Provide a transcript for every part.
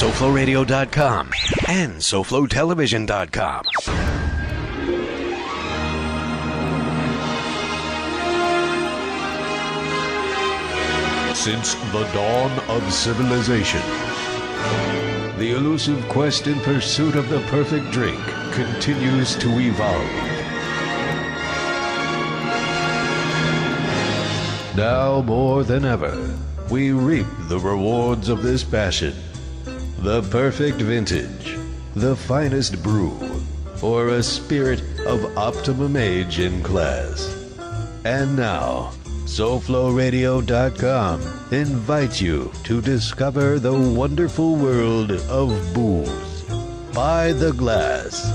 SoFloRadio.com and SoFloTelevision.com. Since the dawn of civilization, the elusive quest in pursuit of the perfect drink continues to evolve. Now more than ever, we reap the rewards of this passion. The perfect vintage, the finest brew, or a spirit of optimum age and class. And now, SoFloRadio.com invites you to discover the wonderful world of booze. By the glass.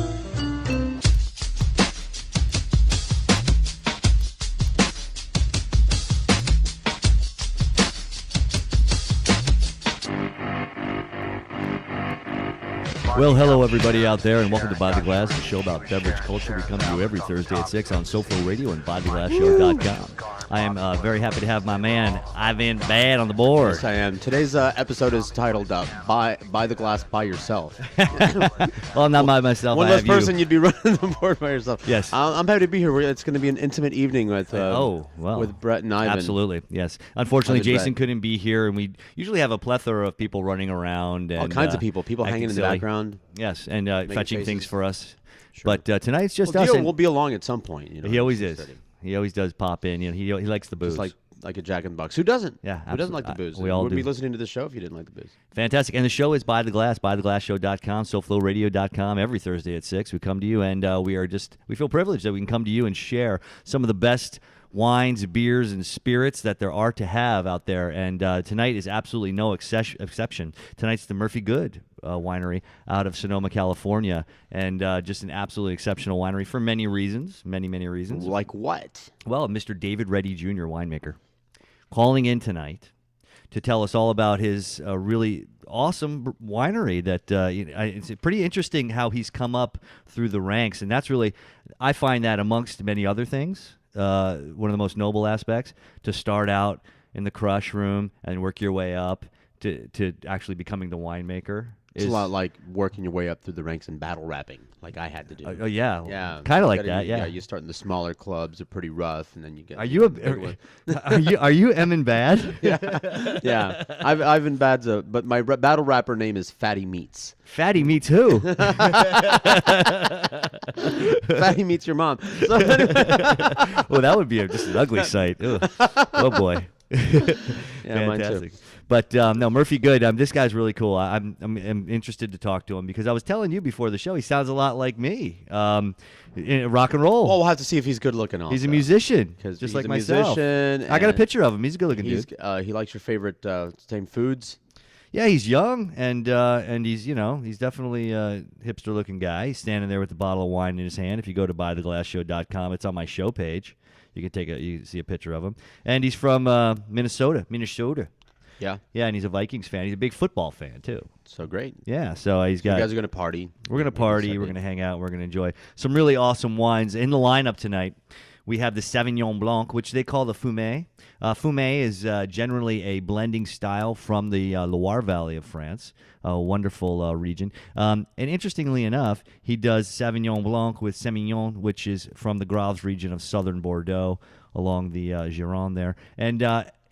Well, hello everybody out there, and welcome to By the Glass, the show about beverage culture. We come to you every Thursday at 6 on SoFlo Radio and ByTheGlassShow.com. I am very happy to have my man, Ivan Bad, on the board. Yes, I am. Today's episode is titled By the Glass by Yourself. Well, not by myself. One I less have person, you. you'd be running the board by yourself. Yes. I'm happy to be here. It's going to be an intimate evening with with Brett and Ivan. Absolutely, yes. Unfortunately, How's it, Jason Brett? couldn't be here, and we usually have a plethora of people running around. And, All kinds of people acting hanging in the silly. background. Yes, and fetching faces. things for us. Sure. But tonight's just Well, us. Dio and will be along at some point. You know, he always is. 6:30. He always does pop in. You know, he likes the booze. Just like a Jack in the Box. Who doesn't? Yeah, Who doesn't like the absolutely. booze? We all You wouldn't do. be listening to this show if you didn't like the booze. Fantastic. And the show is By the Glass, ByTheGlassShow.com, SoFloRadio.com. Every Thursday at 6, we come to you, and we feel privileged that we can come to you and share some of the best wines, beers, and spirits that there are to have out there. And tonight is absolutely no exception. Tonight's the Murphy Good winery out of Sonoma, California, and just an absolutely exceptional winery for many reasons, many reasons. Like what? Well, Mr. David Reddy Jr., winemaker, calling in tonight to tell us all about his really awesome winery. That it's pretty interesting how he's come up through the ranks, and that's really, I find that amongst many other things, one of the most noble aspects, to start out in the crush room and work your way up to actually becoming the winemaker. It's a lot like working your way up through the ranks in battle rapping, like I had to do. Oh yeah, Yeah, kind of like You that. Yeah. you start in the smaller clubs; they're pretty rough, and then you get. Are you are you Emin Bad? Yeah, Ivan Bad's but my battle rapper name is Fatty Meats. Fatty meets who? Fatty Meats your mom. So Well, that would be just an ugly sight. Ugh. Oh boy. Yeah, mine too. Fantastic. But no, Murphy Good. This guy's really cool. I'm interested to talk to him because I was telling you before the show, he sounds a lot like me. In rock and roll. Well, we'll have to see if he's good looking. Also. He's a musician, 'Cause just he's like a myself. musician, I got a and picture of him. He's a good looking dude. He likes your favorite same foods. Yeah, he's young and he's he's definitely a hipster looking guy. He's standing there with a bottle of wine in his hand. If you go to ByTheGlassShow.com, it's on my show page. You can see a picture of him, and he's from Minnesota. Yeah, Yeah, and he's a Vikings fan. He's a big football fan too. so great. Yeah, so he's got. You guys are gonna party. We're gonna party. We're gonna hang out. We're gonna enjoy some really awesome wines in the lineup tonight. We have the Sauvignon Blanc, which they call the Fumé. Fumé is generally a blending style from the Loire Valley of France, a wonderful region. And interestingly enough, he does Sauvignon Blanc with Semillon, which is from the Graves region of southern Bordeaux along the Gironde there. And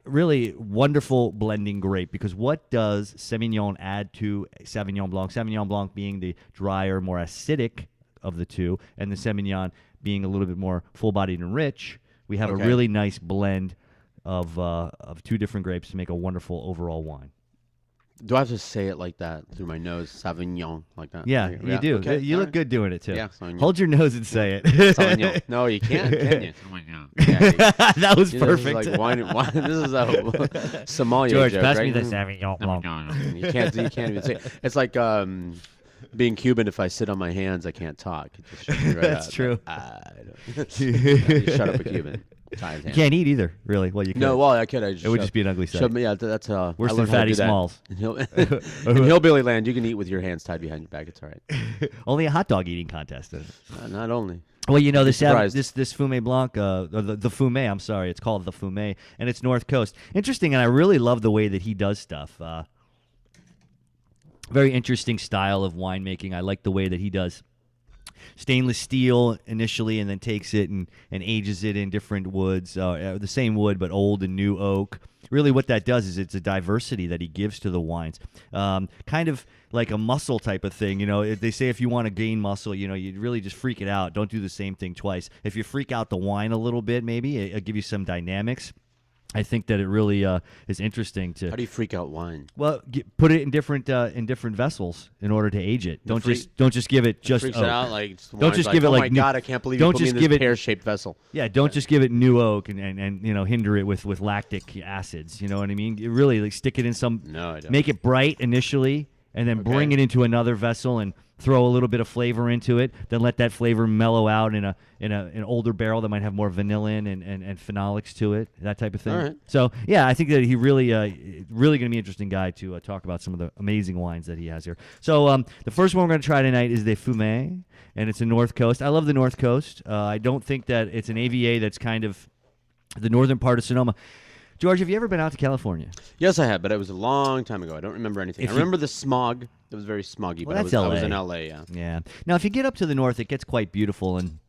really wonderful blending grape, because what does Semillon add to Sauvignon Blanc? Sauvignon Blanc being the drier, more acidic of the two, and the Semillon being a little bit more full-bodied and rich. We have a really nice blend of two different grapes to make a wonderful overall wine. Do I have to say it like that through my nose? Sauvignon, like that? Yeah, you do. Okay. You all look right. good doing it, too. Yeah, Sauvignon. Hold your nose and say it. Sauvignon. No, you can't, can you? Yeah, That was you know, this is perfect. like wine, this is a sommelier George, joke, pass right? me the Sauvignon Blanc. You can't even say it. It's like being Cuban. If I sit on my hands, I can't talk. It just shuts me right That's up. true. You shut up a Cuban. Tie his You hands. can't eat either, really. Well, you could. No, well, I could. It would just be an ugly sight. Yeah, that's Worse I than learned how to Fatty do that. Smalls. In Hillbilly Land, you can eat with your hands tied behind your back. It's all right. Only a hot dog eating contest. Not only. Well, you know, Be this surprised. this Fumé Blanc, the Fumé, I'm sorry, it's called the Fumé, and it's North Coast. Interesting, and I really love the way that he does stuff. very interesting style of winemaking. I like the way that he does stainless steel initially, and then takes it and ages it in different woods, the same wood but old and new oak. Really what that does is it's a diversity that he gives to the wines, kind of like a muscle type of thing. They say if you want to gain muscle, you really just freak it out. Don't do the same thing twice. If you freak out the wine a little bit, maybe it'll give you some dynamics. I think that it really is interesting to. How do you freak out wine? Well, put it in different vessels in order to age it. Don't just give it just freaks oak. it out like Don't just give it oh like my God, I can't believe you don't put me just in give this it pear-shaped vessel. Yeah, don't just give it new oak and hinder it with lactic acids. You know what I mean? You really like stick it in some. No, I don't. Make it bright initially, and then bring it into another vessel and throw a little bit of flavor into it. Then let that flavor mellow out in an older barrel that might have more vanillin and phenolics to it, that type of thing. All right. So yeah, I think that he really going to be an interesting guy to talk about some of the amazing wines that he has here. So the first one we're going to try tonight is the Fumé, and it's a North Coast. I love the North Coast. I don't think that it's an AVA that's kind of the northern part of Sonoma. George, have you ever been out to California? Yes, I have, but it was a long time ago. I don't remember anything. I remember the smog. It was very smoggy, Well, but that's I was LA. in LA, yeah. Yeah. Now, if you get up to the north, it gets quite beautiful. And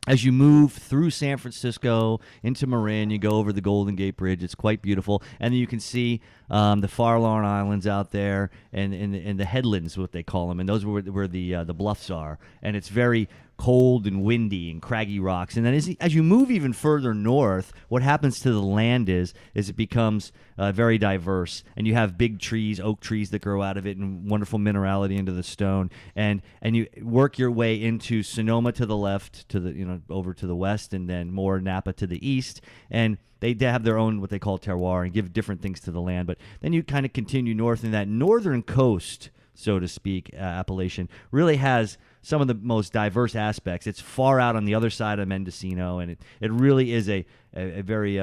as you move through San Francisco into Marin, you go over the Golden Gate Bridge. It's quite beautiful. And then you can see the Farallon Islands out there and the headlands, what they call them. And those were where the bluffs are. And it's very cold and windy and craggy rocks. And then as you move even further north, what happens to the land is it becomes very diverse, and you have big trees, oak trees that grow out of it, and wonderful minerality into the stone. And you work your way into Sonoma to the left, to the over to the west, and then more Napa to the east. And they have their own what they call terroir and give different things to the land. But then you kind of continue north, and that northern coast, so to speak, Appalachian, really has some of the most diverse aspects. It's far out on the other side of Mendocino, and it really is a very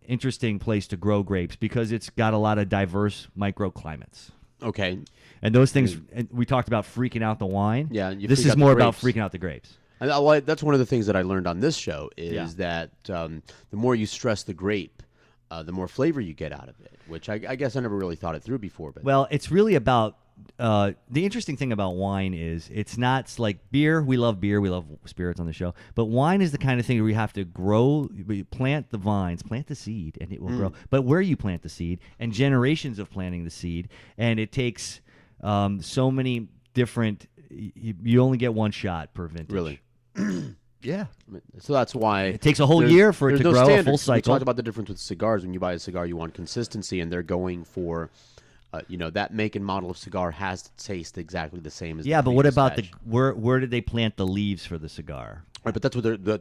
interesting place to grow grapes because it's got a lot of diverse microclimates. Okay. And those things, and we talked about freaking out the wine. Yeah, you this freak is out the more about grapes. freaking out the grapes. And that's one of the things that I learned on this show is Yeah. that the more you stress the grape, the more flavor you get out of it, which I guess I never really thought it through before. But Well, it's really about the interesting thing about wine is it's not like beer. We love beer. We love spirits on the show. But wine is the kind of thing where you have to grow, plant the vines, plant the seed, and it will grow. But where you plant the seed and generations of planting the seed, and it takes so many different. You only get one shot per vintage. Really? Yeah. So that's why It takes a whole year for it there's to no grow a standards. full We cycle. talked about the difference with cigars. When you buy a cigar, you want consistency, and they're going for, that make and model of cigar has to taste exactly the same as. Yeah, the but what previous about batch. where did they plant the leaves for the cigar? Right, but that's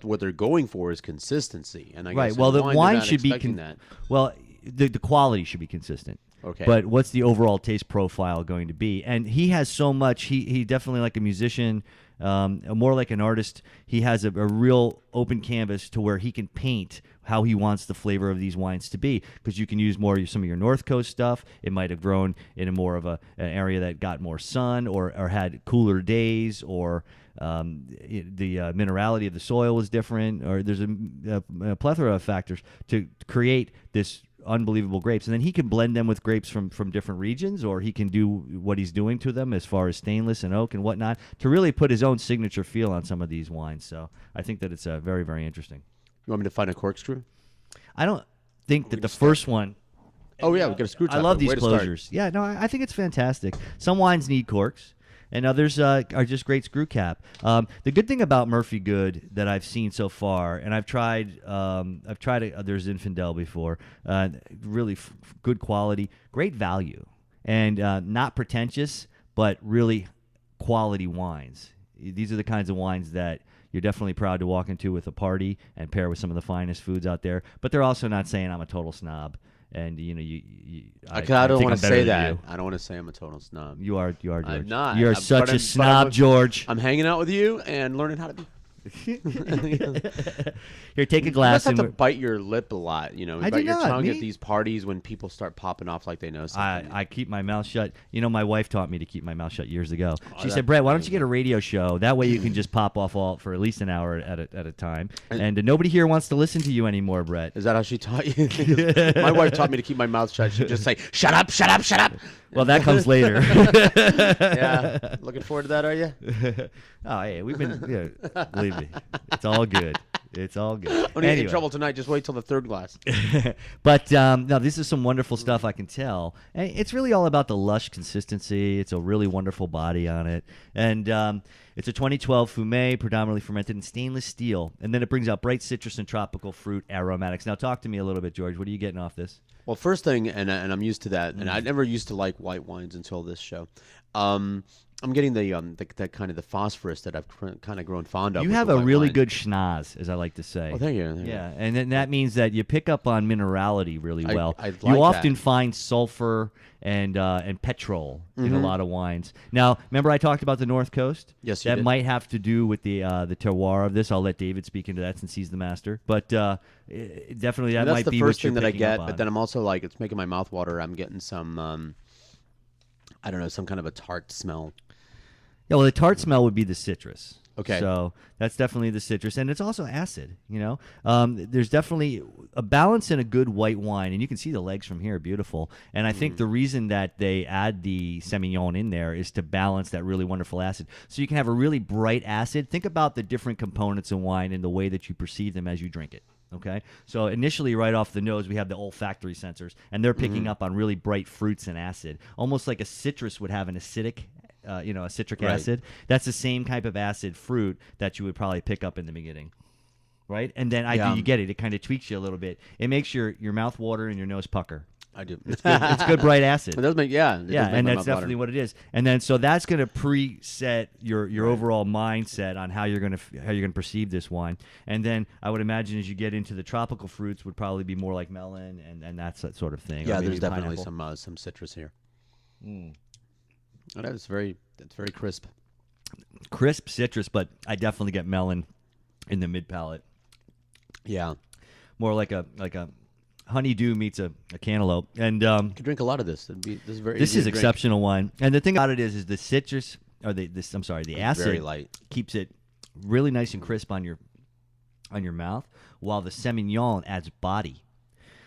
what they're going for is consistency, and I Right. guess Well, in the wine, wine they're not should be expecting that. well. The quality should be consistent. Okay. But what's the overall taste profile going to be? And he has so much. He definitely like a musician, more like an artist. He has a real open canvas to where he can paint how he wants the flavor of these wines to be. Because you can use some of your North Coast stuff. It might have grown in a more of an area that got more sun or had cooler days or. The minerality of the soil is different, or there's a plethora of factors to create this unbelievable grapes. And then he can blend them with grapes from different regions, or he can do what he's doing to them as far as stainless and oak and whatnot to really put his own signature feel on some of these wines. So I think that it's very, very interesting. You want me to find a corkscrew? I don't think that the first one. Oh yeah, we got a screw top. I love these Way to start. closures. Yeah, no, I think it's fantastic. Some wines need corks, and others are just great screw cap. The good thing about Murphy Good that I've seen so far, and I've tried there's Zinfandel before, really good quality, great value, and not pretentious, but really quality wines. These are the kinds of wines that you're definitely proud to walk into with a party and pair with some of the finest foods out there. But they're also not saying I'm a total snob. And I think don't want I'm to better say than that. you. I don't want to say I'm a total snob. You are, George. I'm not. You're But such a I'm snob, George. I'm hanging out with you and learning how to be. Here, take a You glass. must have And to we're- bite your lip a lot, I bite do your not, tongue me? at these parties when people start popping off like they know something. I keep my mouth shut. My wife taught me to keep my mouth shut years ago. She that's said, Brett, why don't you get a radio show? That way you can just pop off all for at least an hour at a time. And nobody here wants to listen to you anymore, Brett. Is that how she taught you? My wife taught me to keep my mouth shut. She'd just say, "Shut up, shut up, shut up." Well, that comes later. Yeah, looking forward to that, are you? Oh, hey, we've been. Believe me, it's all good. It's all good. When you get in trouble tonight, just wait till the third glass. But no, this is some wonderful stuff, I can tell. And it's really all about the lush consistency. It's a really wonderful body on it. And it's a 2012 Fumé, predominantly fermented in stainless steel. And then it brings out bright citrus and tropical fruit aromatics. Now, talk to me a little bit, George. What are you getting off this? Well, first thing, and I'm used to that, and I never used to like white wines until this show. I'm getting the kind of the phosphorus that I've kind of grown fond of. You with have the a white really wine. good schnoz, as I like to say. Oh, thank you. Yeah, and then that means that you pick up on minerality really well. I like you often that. find sulfur and petrol in a lot of wines. Now, remember I talked about the North Coast? Yes, you that did. might have to do with the terroir of this. I'll let David speak into that since he's the master. But definitely that And that's might the be first what you're thing that I picking get. up But on. then I'm also like, it's making my mouth water. I'm getting some, I don't know, some kind of a tart smell. Yeah, well, the tart smell would be the citrus. Okay. So that's definitely the citrus, and it's also acid. There's definitely a balance in a good white wine, and you can see the legs from here, beautiful. And I think the reason that they add the Semillon in there is to balance that really wonderful acid. So you can have a really bright acid. Think about the different components in wine and the way that you perceive them as you drink it. Okay, so initially, right off the nose, we have the olfactory sensors, and they're picking up on really bright fruits and acid, almost like a citrus would have an acidic. A citric Right. acid. That's the same type of acid fruit that you would probably pick up in the beginning, right? And then Yeah. you get it. It kind of tweaks you a little bit. It makes your mouth water and your nose pucker. I do. It's good bright acid. It does make, yeah. It does Yeah, make and my that's mouth water. definitely what it is. And then so that's going to preset your overall mindset on how you're going to perceive this wine. And then I would imagine as you get into the tropical fruits would probably be more like melon and that sort of thing. or Yeah, maybe there's definitely pineapple. some citrus here. Oh, that's very crisp. Crisp citrus, but I definitely get melon in the mid palate. Yeah. More like a honeydew meets a cantaloupe. And You could drink a lot of this. This is very this easy is to drink. exceptional wine. And the thing about it is the citrus or the acid very light. keeps it really nice and crisp on your mouth, while the Semillon adds body.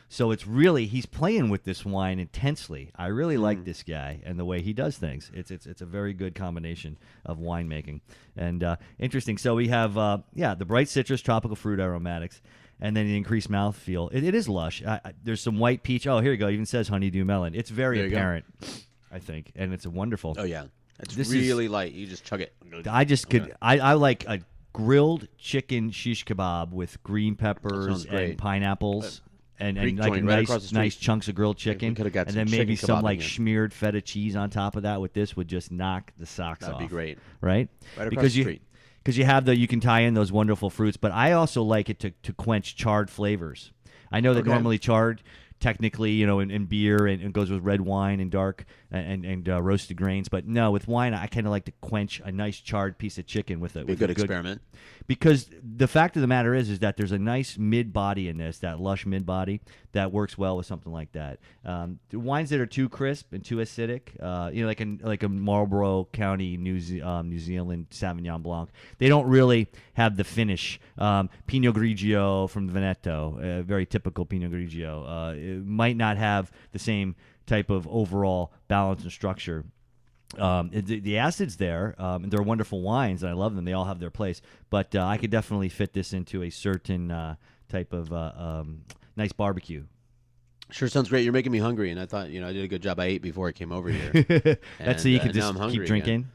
So it's really he's playing with this wine intensely. I really like this guy and the way he does things. It's a very good combination of winemaking and interesting. So we have the bright citrus, tropical fruit aromatics, and then the increased mouthfeel. It is lush. There's some white peach. Oh, here you go. It even says honeydew melon. It's very There you go. apparent, I think, and it's a wonderful. Oh, yeah. It's This is- really light. You just chug it. I just could. I like a grilled chicken shish kebab with green peppers sounds great. and pineapples. And Greek like joint right nice, across the street. nice chunks of grilled chicken, coulda got and some then maybe chicken some kebab like in here. smeared feta cheese on top of that. With this, would just knock the socks That'd off. be great. right? Right across because the you street. because you have you can tie in those wonderful fruits. But I also like it to quench charred flavors. I know that Okay. normally charred, technically, in beer and goes with red wine and dark and roasted grains. But no, with wine, I kind of like to quench a nice charred piece of chicken with it. Be a good experiment. Because the fact of the matter is that there's a nice mid body in this, that lush mid body that works well with something like that. The wines that are too crisp and too acidic, like a Marlborough County, New Zealand Sauvignon Blanc, they don't really have the finish. Pinot Grigio from Veneto, very typical Pinot Grigio, it might not have the same type of overall balance and structure. The acid's there, and they're wonderful wines, and I love them. They all have their place, but I could definitely fit this into a certain type of nice barbecue. Sure sounds great. You're making me hungry, and I thought, I did a good job. I ate before I came over here. That's so you could now just I'm hungry keep drinking.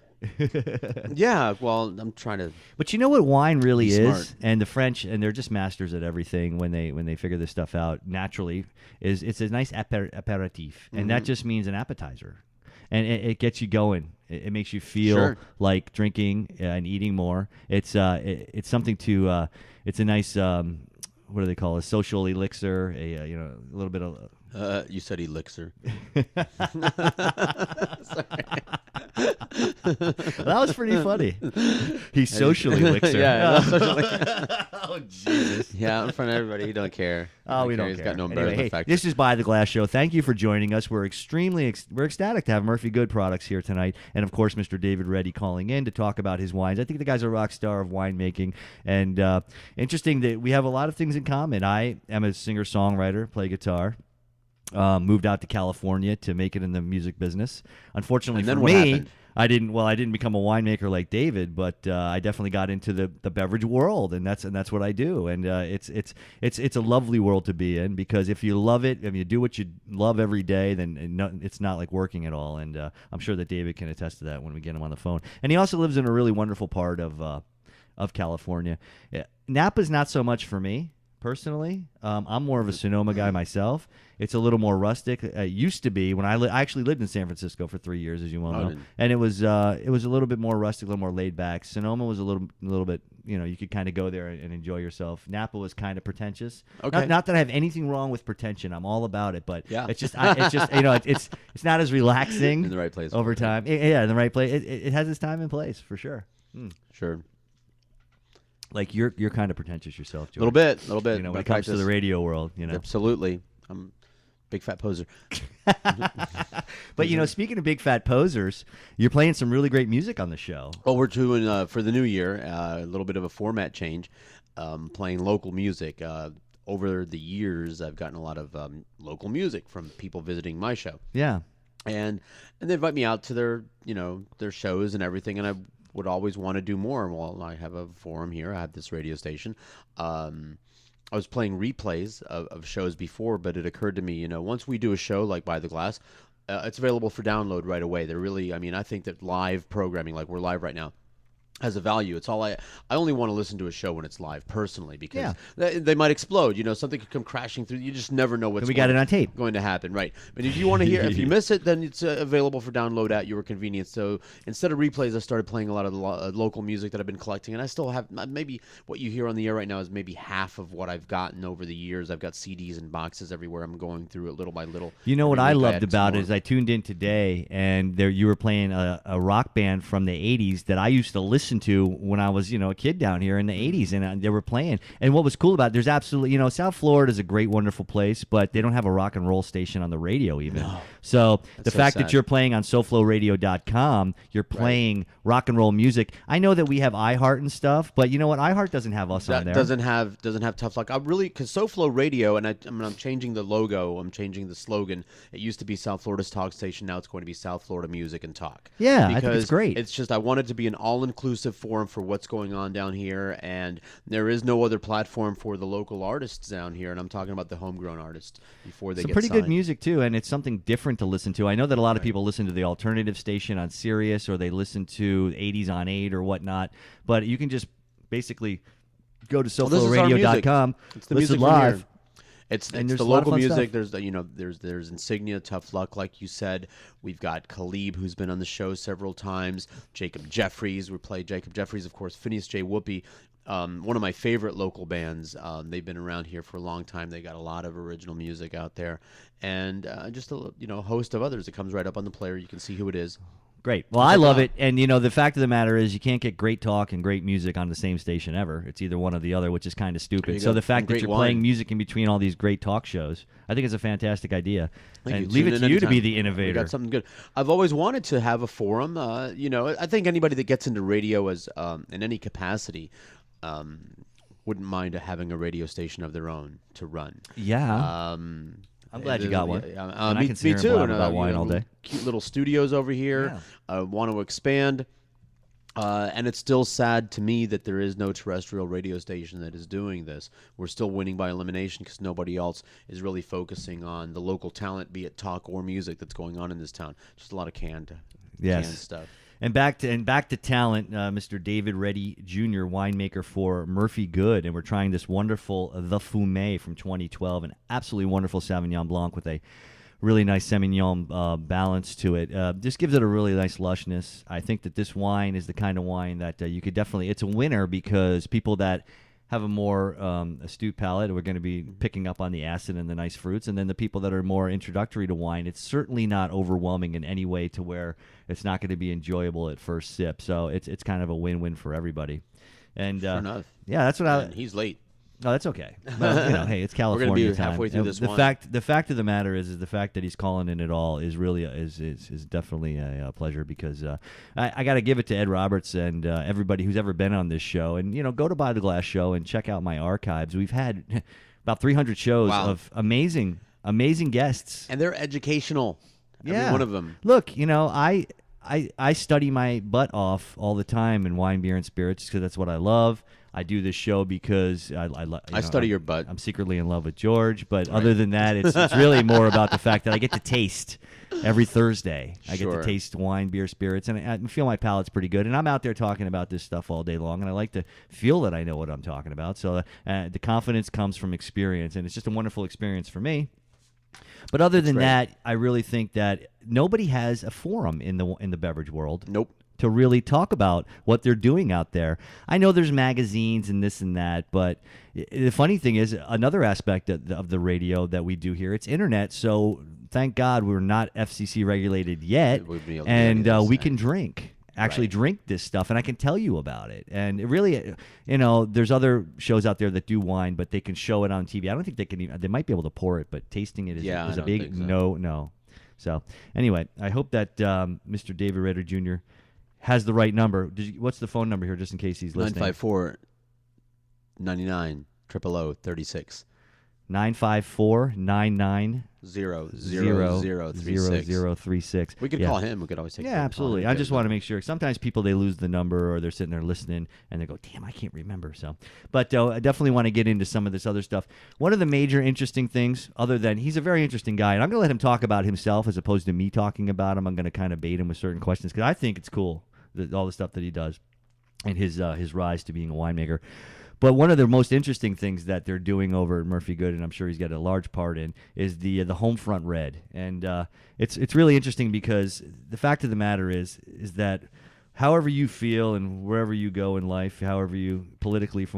Yeah, well, I'm trying to. But you know what wine really Be is, smart. and the French, and they're just masters at everything when they figure this stuff out naturally. It's a nice aperitif, and that just means an appetizer, and it gets you going. It makes you feel Sure. like drinking and eating more. It's something to. It's a nice what do they call it? A social elixir. A little bit of. You said elixir. That was pretty funny. He's socially elixir. Yeah, socially. Oh Jesus. Yeah, in front of everybody. He don't care. Oh, we don't He's care. got no Anyway, embarrassment hey, factor. this is By the Glass Show. Thank you for joining us. We're we're ecstatic to have Murphy Good Products here tonight, and of course, Mr. David Reddy calling in to talk about his wines. I think the guy's a rock star of winemaking, and interesting that we have a lot of things in common. I am a singer-songwriter, play guitar. moved out to California to make it in the music business. Unfortunately And then for what me, happened? I didn't become a winemaker like David, but I definitely got into the beverage world, and that's what I do. And it's a lovely world to be in, because if you love it, if you do what you love every day, then it's not like working at all. And I'm sure that David can attest to that when we get him on the phone. And he also lives in a really wonderful part of California. Yeah. Napa's not so much for me personally. I'm more of a Sonoma guy myself. It's a little more rustic. It used to be when I actually lived in San Francisco for 3 years, as you well know, and it was a little bit more rustic, a little more laid back. Sonoma was a little bit, you could kind of go there and enjoy yourself. Napa was kind of pretentious. Okay. Not that I have anything wrong with pretension. I'm all about it, but Yeah. it's just it's not as relaxing In the right place. over time. Yeah, in the right place. It has its time and place for sure. Sure. Like you're kind of pretentious yourself, George. A little bit. When I it comes to practice. the radio world, Absolutely. I'm a big fat poser. But speaking of big fat posers, you're playing some really great music on the show. Well, we're doing for the new year a little bit of a format change, playing local music. Over the years, I've gotten a lot of local music from people visiting my show, Yeah. and they invite me out to their shows and everything, and I would always want to do more. Well, I have a forum here. I have this radio station. I was playing replays of shows before, but it occurred to me, once we do a show like By the Glass, it's available for download right away. They're really, I think that live programming, like we're live right now, has a value. It's all I only want to listen to a show when it's live personally, because they might explode. Something could come crashing through. You just never know what's We got it on tape. going to happen, right? But if you want to hear, if you miss it, then it's available for download at your convenience. So instead of replays, I started playing a lot of the local music that I've been collecting, and I still have maybe what you hear on the air right now is maybe half of what I've gotten over the years. I've got CDs and boxes everywhere. I'm going through it little by little. You know what Every I week loved add some about it more. is I tuned in today, and there you were playing a rock band from the '80s that I used to listen to when I was a kid down here in the '80s, and they were playing. And what was cool about it, there's absolutely South Florida is a great, wonderful place, but they don't have a rock and roll station on the radio even. So the so fact sad. that you're playing on SoFloRadio.com, you're playing rock and roll music. I know that we have iHeart and stuff, but you know what? iHeart doesn't have us on That there. doesn't have Tough Luck. I really, because SoFlo Radio, and I'm changing the logo. I'm changing the slogan. It used to be South Florida's talk station. Now it's going to be South Florida Music and Talk. Yeah, I think because it's great. It's just I want it to be an all-inclusive forum for what's going on down here, and there is no other platform for the local artists down here. And I'm talking about the homegrown artists before they Some get pretty signed. good music too, and it's something different to listen to. I know that a lot of people listen to the alternative station on Sirius, or they listen to 80s on 8 or whatnot. But you can just basically go to Well, this is our SoFloRadio.com, music. It's the listen music from live. here. It's And there's the a lot of local fun music. stuff. There's Insignia, Tough Luck, like you said. We've got Khalib, who's been on the show several times. Jacob Jeffries, we play Jacob Jeffries, of course. Phineas J. Whoopi, one of my favorite local bands. They've been around here for a long time. They got a lot of original music out there, and just a host of others. It comes right up on the player. You can see who it is. Great. Well, I love it. And, the fact of the matter is you can't get great talk and great music on the same station ever. It's either one or the other, which is kind of stupid. So go. the fact And that great you're wine. playing music in between all these great talk shows, I think it's a fantastic idea. Thank and you. leave Tune it in to you to be anytime. the We innovator. got something good. I've always wanted to have a forum. I think anybody that gets into radio as in any capacity wouldn't mind having a radio station of their own to run. Yeah. I'm glad you got one. Yeah, And I can sit here and too. blab about wine all day. Cute little studios over here. Want to expand. And it's still sad to me that there is no terrestrial radio station that is doing this. We're still winning by elimination because nobody else is really focusing on the local talent, be it talk or music, that's going on in this town. Just a lot of canned stuff. And back to talent, Mr. David Reddy Jr., winemaker for Murphy Good, and we're trying this wonderful The Fumé from 2012, an absolutely wonderful Sauvignon Blanc with a really nice Semillon balance to it. Just gives it a really nice lushness. I think that this wine is the kind of wine that you could definitely. It's a winner because people that have a more astute palate are going to be picking up on the acid and the nice fruits, and then the people that are more introductory to wine, it's certainly not overwhelming in any way to where it's not going to be enjoyable at first sip. So it's kind of a win-win for everybody. And Sure enough. yeah, that's what And he's late. No, that's okay. Well, hey, it's California We're gonna be time. halfway through And this the wine. fact of the matter is the fact that he's calling in at all is really is definitely a pleasure because I got to give it to Ed Roberts and everybody who's ever been on this show, and go to By the Glass Show and check out my archives. We've had about 300 shows Wow. of amazing amazing guests. And they're educational. Yeah. Every one of them. Look, I study my butt off all the time in wine, beer, and spirits because that's what I love. I do this show because I study your butt. I'm secretly in love with George, but other than that, it's really more about the fact that I get to taste every Thursday. I get to taste wine, beer, spirits, and I feel my palate's pretty good. And I'm out there talking about this stuff all day long, and I like to feel that I know what I'm talking about. So the confidence comes from experience, and it's just a wonderful experience for me. But other than that, I really think that nobody has a forum in the beverage world. Nope. To really talk about what they're doing out there. I know there's magazines and this and that, but the funny thing is another aspect of the radio that we do here, it's internet, so thank God we're not FCC regulated yet, and we can drink. Actually drink this stuff, and I can tell you about it. And it really, there's other shows out there that do wine, but they can show it on TV. I don't think they can even, they might be able to pour it, but tasting it is a big no. So anyway, I hope that Mr. David Redder Jr. has the right number. What's the phone number here, just in case he's listening? 954-99-000-36. 954-99 0036. We could call him. We could always take. Yeah, absolutely. I just want to make sure. Sometimes people they lose the number or they're sitting there listening and they go, "Damn, I can't remember." So, but I definitely want to get into some of this other stuff. One of the major interesting things, other than he's a very interesting guy, and I'm going to let him talk about himself as opposed to me talking about him. I'm going to kind of bait him with certain questions because I think it's cool all the stuff that he does and his rise to being a winemaker. But one of the most interesting things that they're doing over at Murphy Good, and I'm sure he's got a large part in, is the Homefront Red. And it's really interesting because the fact of the matter is that however you feel and wherever you go in life, however you politically,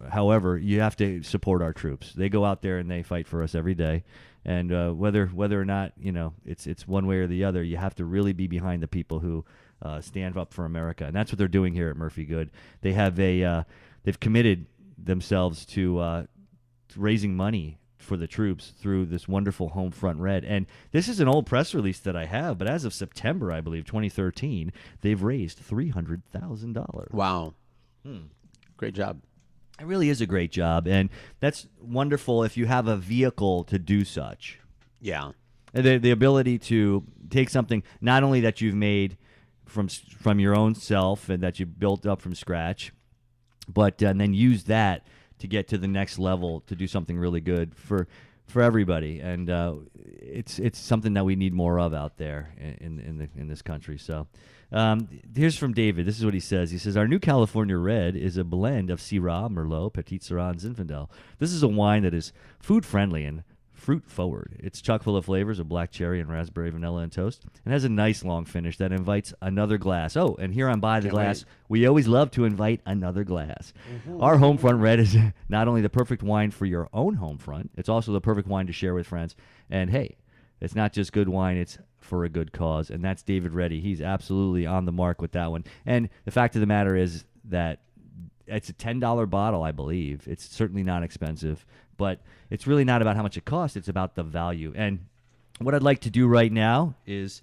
however, you have to support our troops. They go out there and they fight for us every day. And whether or not it's one way or the other, you have to really be behind the people who stand up for America, and that's what they're doing here at Murphy Good. They have they've committed themselves to raising money for the troops through this wonderful Homefront Red. And this is an old press release that I have, but as of September, I believe, 2013, they've raised $300,000. Wow. Great job. It really is a great job, and that's wonderful if you have a vehicle to do such. Yeah. The ability to take something not only that you've made from your own self and that you built up from scratch, but and then use that to get to the next level to do something really good for everybody. And it's something that we need more of out there in this country. So here's from David. This is what he says. He says, our new California Red is a blend of Syrah, Merlot, Petit Syrah, and Zinfandel. This is a wine that is food friendly and fruit forward. It's chock full of flavors of black cherry and raspberry, vanilla, and toast, and has a nice long finish that invites another glass. Oh, and here on By the Glass, we always love to invite another glass. Our Homefront Red is not only the perfect wine for your own home front, it's also the perfect wine to share with friends. And hey, it's not just good wine, it's for a good cause. And that's David Reddy. He's absolutely on the mark with that one. And the fact of the matter is that it's a $10 bottle, I believe. It's certainly not expensive, but it's really not about how much it costs. It's about the value. And what I'd like to do right now is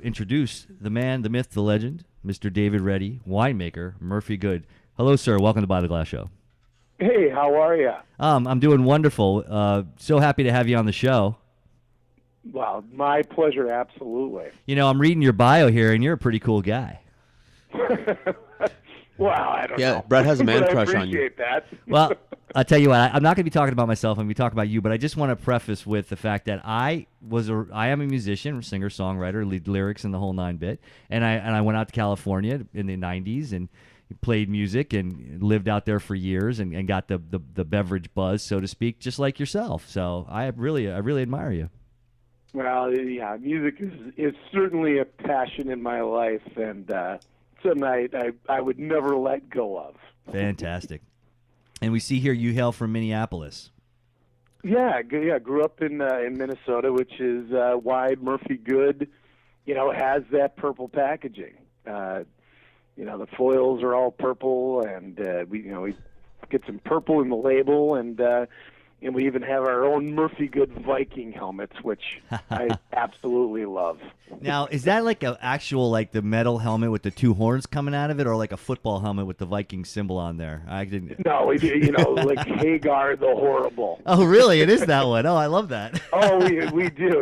introduce the man, the myth, the legend, Mr. David Reddy, winemaker, Murphy Good. Hello, sir. Welcome to By the Glass Show. Hey, how are you? I'm doing wonderful. So happy to have you on the show. Wow, my pleasure, absolutely. I'm reading your bio here, and you're a pretty cool guy. Well, I don't know. Yeah, Brett has a man crush on you. I appreciate that. Well, I'll tell you what, I'm not going to be talking about myself. I'm going to be talking about you, but I just want to preface with the fact that I am a musician, singer, songwriter, lead lyrics and the whole 9-bit, and I went out to California in the 90s and played music and lived out there for years and got the beverage buzz, so to speak, just like yourself. So I really admire you. Well, yeah, music is certainly a passion in my life, and something I would never let go of. Fantastic. And we see here you hail from Minneapolis. Yeah, grew up in Minnesota, which is why Murphy Good, has that purple packaging. The foils are all purple, and we get some purple in the label, and and we even have our own Murphy Good Viking helmets, which I absolutely love. Now, is that like a actual like the metal helmet with the two horns coming out of it, or like a football helmet with the Viking symbol on there? I didn't. No, like Hagar the Horrible. Oh, really? It is that one. Oh, I love that. Oh, we do.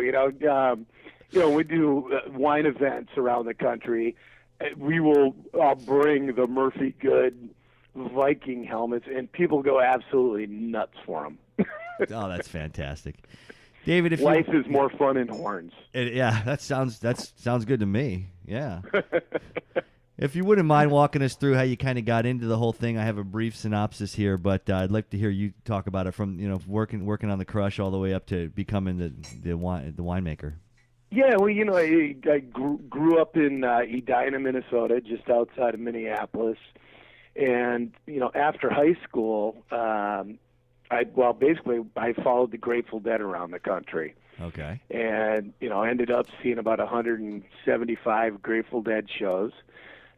We do wine events around the country. We will bring the Murphy Good Viking helmets, and people go absolutely nuts for them. Oh, that's fantastic, David. If Life is more fun in horns. Yeah, that sounds good to me. Yeah. If you wouldn't mind walking us through how you kind of got into the whole thing, I have a brief synopsis here, but I'd like to hear you talk about it from working on the crush all the way up to becoming the winemaker. Yeah, well, I grew up in Edina, Minnesota, just outside of Minneapolis, and after high school, I followed the Grateful Dead around the country. Okay. And I ended up seeing about 175 Grateful Dead shows.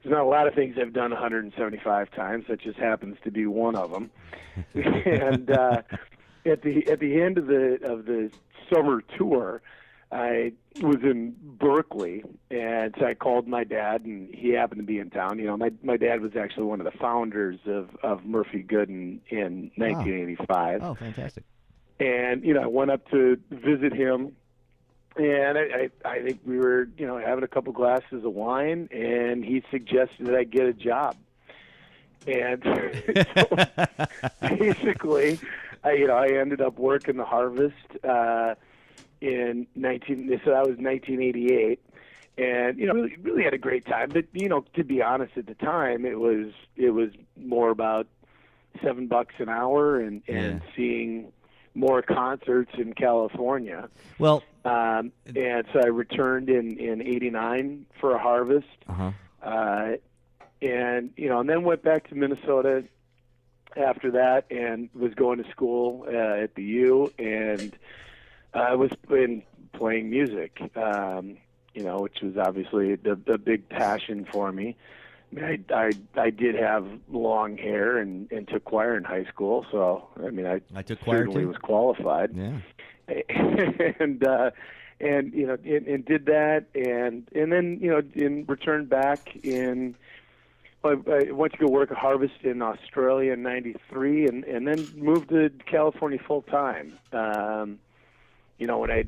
There's not a lot of things I've done 175 times. That just happens to be one of them. And at the end of the summer tour, I was in Berkeley, and so I called my dad, and he happened to be in town. My dad was actually one of the founders of Murphy Good in 1985. Oh, fantastic. And, I went up to visit him, and I think we were, having a couple glasses of wine, and he suggested that I get a job. And so basically, I ended up working the harvest so that was 1988, and really had a great time. But to be honest, at the time it was more about $7 an hour and seeing more concerts in California. Well, and so I returned in '89 for a harvest, and then went back to Minnesota after that, and was going to school at the U, and I was playing music, which was obviously the big passion for me. I did have long hair and took choir in high school, so I took choir certainly too. was qualified. Yeah. and did that, and then returned back in. I went to go work a harvest in Australia in '93, and then moved to California full time. When I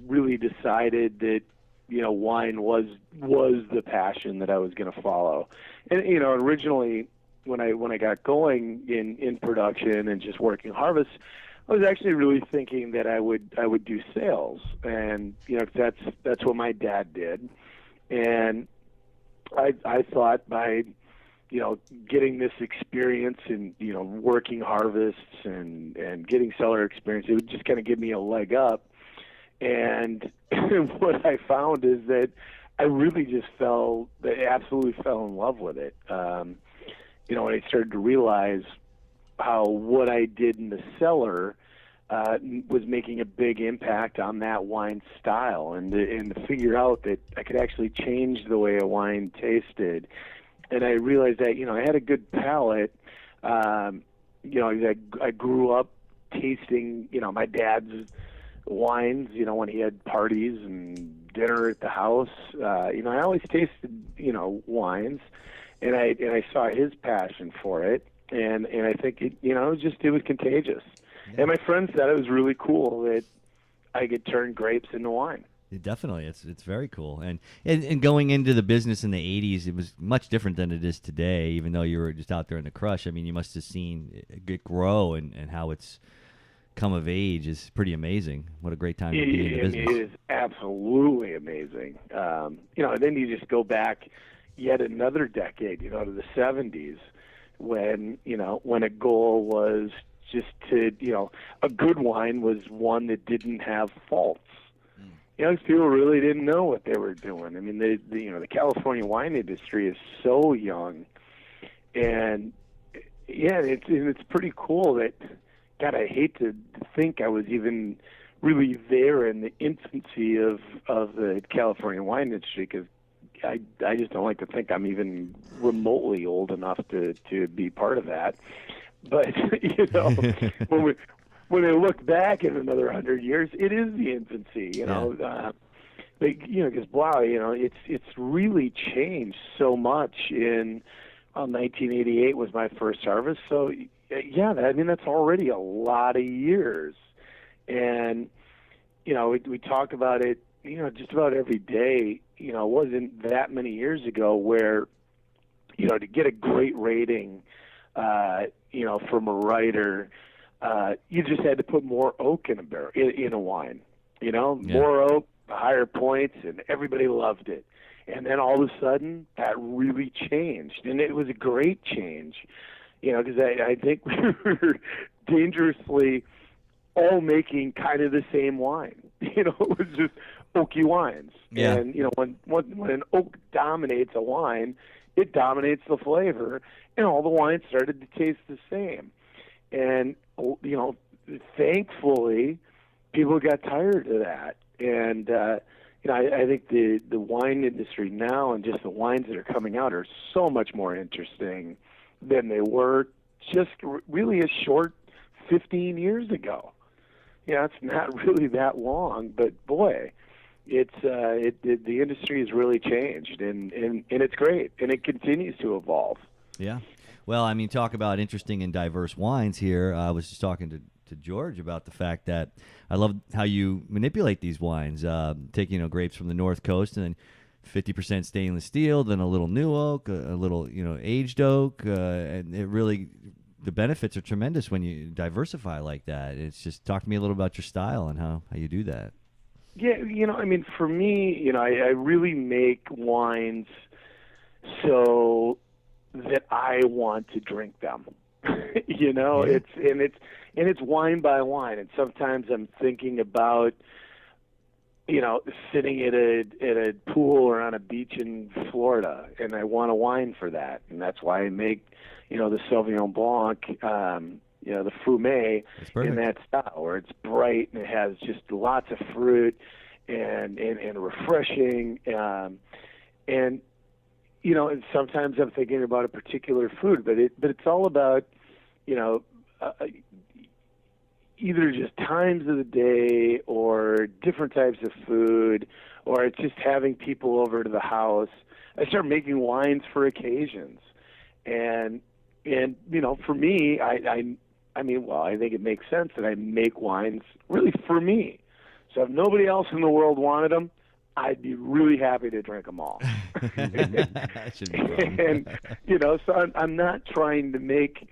really decided that, wine was the passion that I was going to follow. And, originally when I got going in production and just working harvest, I was actually really thinking that I would do sales. And, that's what my dad did. And I thought by, getting this experience in, working harvests and getting cellar experience, it would just kind of give me a leg up. And what I found is that I really just absolutely fell in love with it. When I started to realize how what I did in the cellar was making a big impact on that wine style, and to figure out that I could actually change the way a wine tasted. And I realized that, I had a good palate. I grew up tasting, my dad's wines, when he had parties and dinner at the house. I always tasted, wines, and I saw his passion for it, and I think it was contagious. Yeah. And my friends said it was really cool that I could turn grapes into wine. Definitely, it's very cool. And going into the business in the '80s, it was much different than it is today. Even though you were just out there in the crush, you must have seen it grow and how it's come of age is pretty amazing. What a great time to be in the business. It is absolutely amazing. And then you just go back yet another decade, to the '70s, when a goal was just to, a good wine was one that didn't have faults. People really didn't know what they were doing. The California wine industry is so young, and it's pretty cool that. God, I hate to think I was even really there in the infancy of the California wine industry, because I just don't like to think I'm even remotely old enough to be part of that. But when I look back in another 100 years, it is the infancy. Because wow, it's really changed so much. 1988 was my first harvest, so yeah, that's already a lot of years, and we talk about it, just about every day. It wasn't that many years ago where, to get a great rating, from a writer, you just had to put more oak in a wine. More oak, higher points, and everybody loved it. And then all of a sudden, that really changed, and it was a great change. Because I think we were dangerously all making kind of the same wine. It was just oaky wines. Yeah. And when an oak dominates a wine, it dominates the flavor, and all the wines started to taste the same. And thankfully, people got tired of that. And I think the wine industry now and just the wines that are coming out are so much more interesting than they were just really a short 15 years ago. It's not really that long, but boy, the industry has really changed, and it's great, and it continues to evolve. Yeah. Well, talk about interesting and diverse wines here. I was just talking to George about the fact that I love how you manipulate these wines, taking grapes from the North Coast and then 50% stainless steel, then a little new oak, a little aged oak, and it really, the benefits are tremendous when you diversify like that. It's just, talk to me a little about your style and how you do that. Yeah, for me, I really make wines so that I want to drink them. Yeah. It's wine by wine, and sometimes I'm thinking about sitting at a pool or on a beach in Florida, and I want a wine for that, and that's why I make the Sauvignon Blanc, the Fumé in that style, where it's bright and it has just lots of fruit and refreshing, and sometimes I'm thinking about a particular food, but it's all about either just times of the day or different types of food, or it's just having people over to the house. I start making wines for occasions, and for me, I think it makes sense that I make wines really for me. So if nobody else in the world wanted them, I'd be really happy to drink them all. That should be fun. And so I'm not trying to make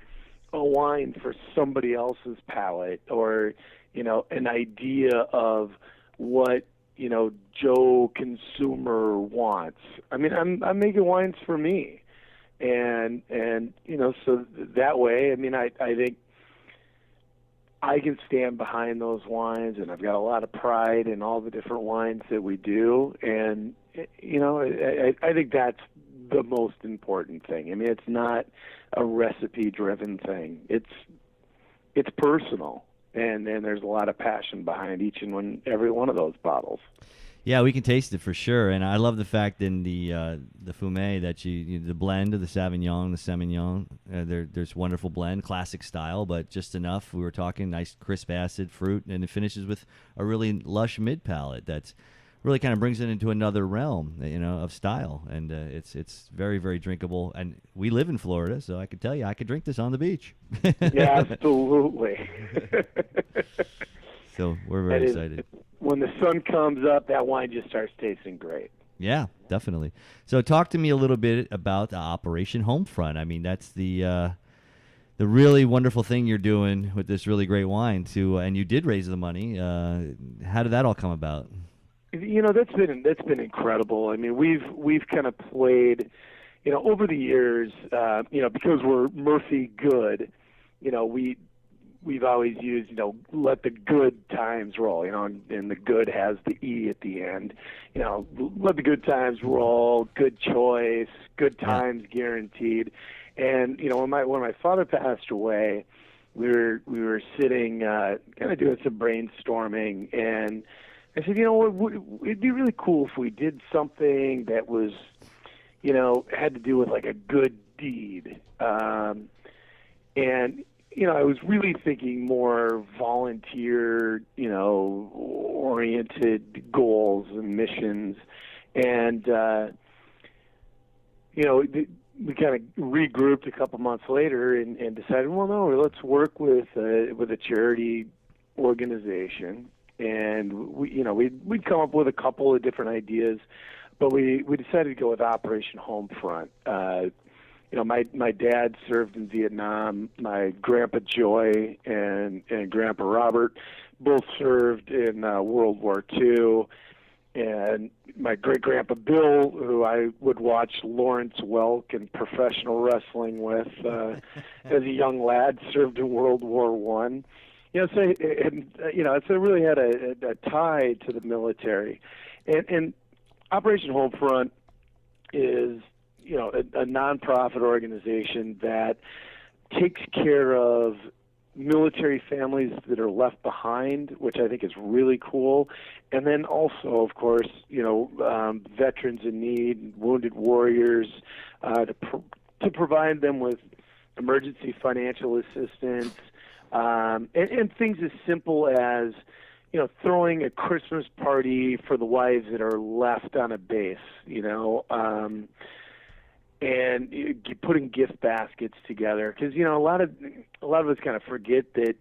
a wine for somebody else's palate or an idea of what Joe consumer wants. I'm making wines for me, and so that way, I think I can stand behind those wines, and I've got a lot of pride in all the different wines that we do, and I think that's the most important thing. It's not a recipe-driven thing. It's personal, and there's a lot of passion behind each and every one of those bottles. Yeah, we can taste it for sure, and I love the fact in the Fumé that the blend of the Sauvignon, the Semillon, there's wonderful blend, classic style, but just enough. We were talking nice crisp acid fruit, and it finishes with a really lush mid palate that's really kind of brings it into another realm, of style, and it's very, very drinkable. And we live in Florida, so I could tell you I could drink this on the beach. Yeah, absolutely. So we're very excited. When the sun comes up, that wine just starts tasting great. Yeah, definitely. So talk to me a little bit about Operation Homefront. That's the really wonderful thing you're doing with this really great wine and you did raise the money. How did that all come about? That's been incredible. We've kind of played, over the years, because we're Murphy Good, we've always used, let the good times roll, and the good has the E at the end. Let the good times roll, good choice, good times guaranteed. And, when my father passed away, we were sitting, kind of doing some brainstorming, and I said, it'd be really cool if we did something that was, had to do with like a good deed. And, I was really thinking more volunteer, oriented goals and missions. And, we kind of regrouped a couple months later and decided, well, no, let's work with a charity organization. And we'd come up with a couple of different ideas, but we decided to go with Operation Homefront. My dad served in Vietnam. My Grandpa Joy and Grandpa Robert both served in World War II. And my great-grandpa Bill, who I would watch Lawrence Welk and professional wrestling with as a young lad, served in World War I. So it really had a tie to the military. And Operation Homefront is, a nonprofit organization that takes care of military families that are left behind, which I think is really cool. And then also, of course, veterans in need, wounded warriors, to provide them with emergency financial assistance, and things as simple as, throwing a Christmas party for the wives that are left on a base, and putting gift baskets together, because a lot of us kind of forget that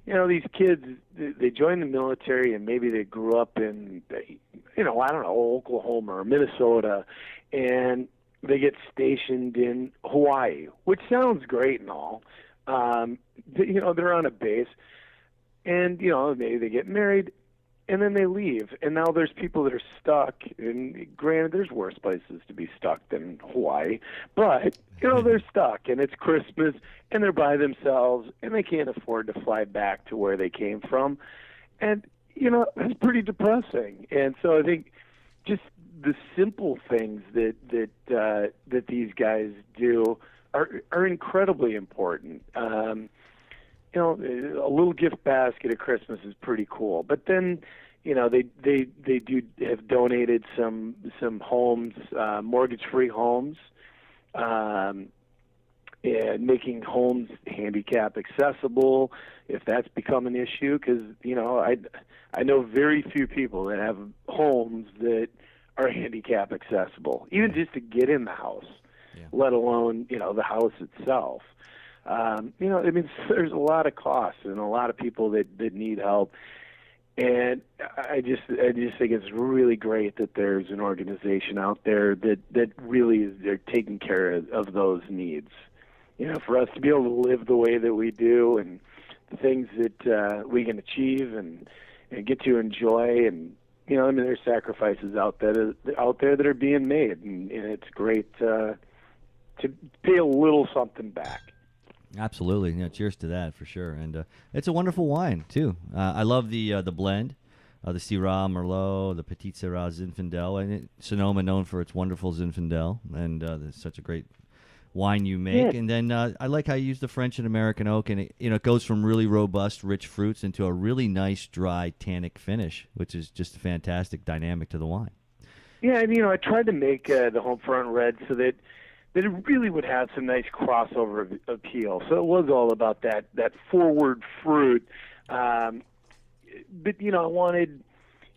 these kids, they join the military and maybe they grew up in Oklahoma or Minnesota, and they get stationed in Hawaii, which sounds great and all. They're on a base, and maybe they get married, and then they leave, and now there's people that are stuck. And granted, there's worse places to be stuck than Hawaii, but they're stuck, and it's Christmas, and they're by themselves, and they can't afford to fly back to where they came from, and that's pretty depressing. And so I think just the simple things that these guys do are incredibly important. A little gift basket at Christmas is pretty cool. But then, they do have donated some homes, mortgage-free homes, and making homes handicap accessible, if that's become an issue. Because I know very few people that have homes that are handicap accessible, even just to get in the house, let alone the house itself. There's a lot of costs and a lot of people that need help. And I just think it's really great that there's an organization out there that really they're taking care of those needs. For us to be able to live the way that we do, and the things that we can achieve and get to enjoy, and there's sacrifices out there that are being made, and it's great to pay a little something back. Absolutely. Cheers to that for sure. And it's a wonderful wine too. I love the blend, the Syrah Merlot, the Petit Syrah Zinfandel, and Sonoma known for its wonderful Zinfandel, and it's such a great wine you make. Yeah. And then I like how you use the French and American oak, and it goes from really robust, rich fruits into a really nice, dry, tannic finish, which is just a fantastic dynamic to the wine. Yeah, and I tried to make the Homefront Red so that it really would have some nice crossover appeal. So it was all about that forward fruit. But I wanted,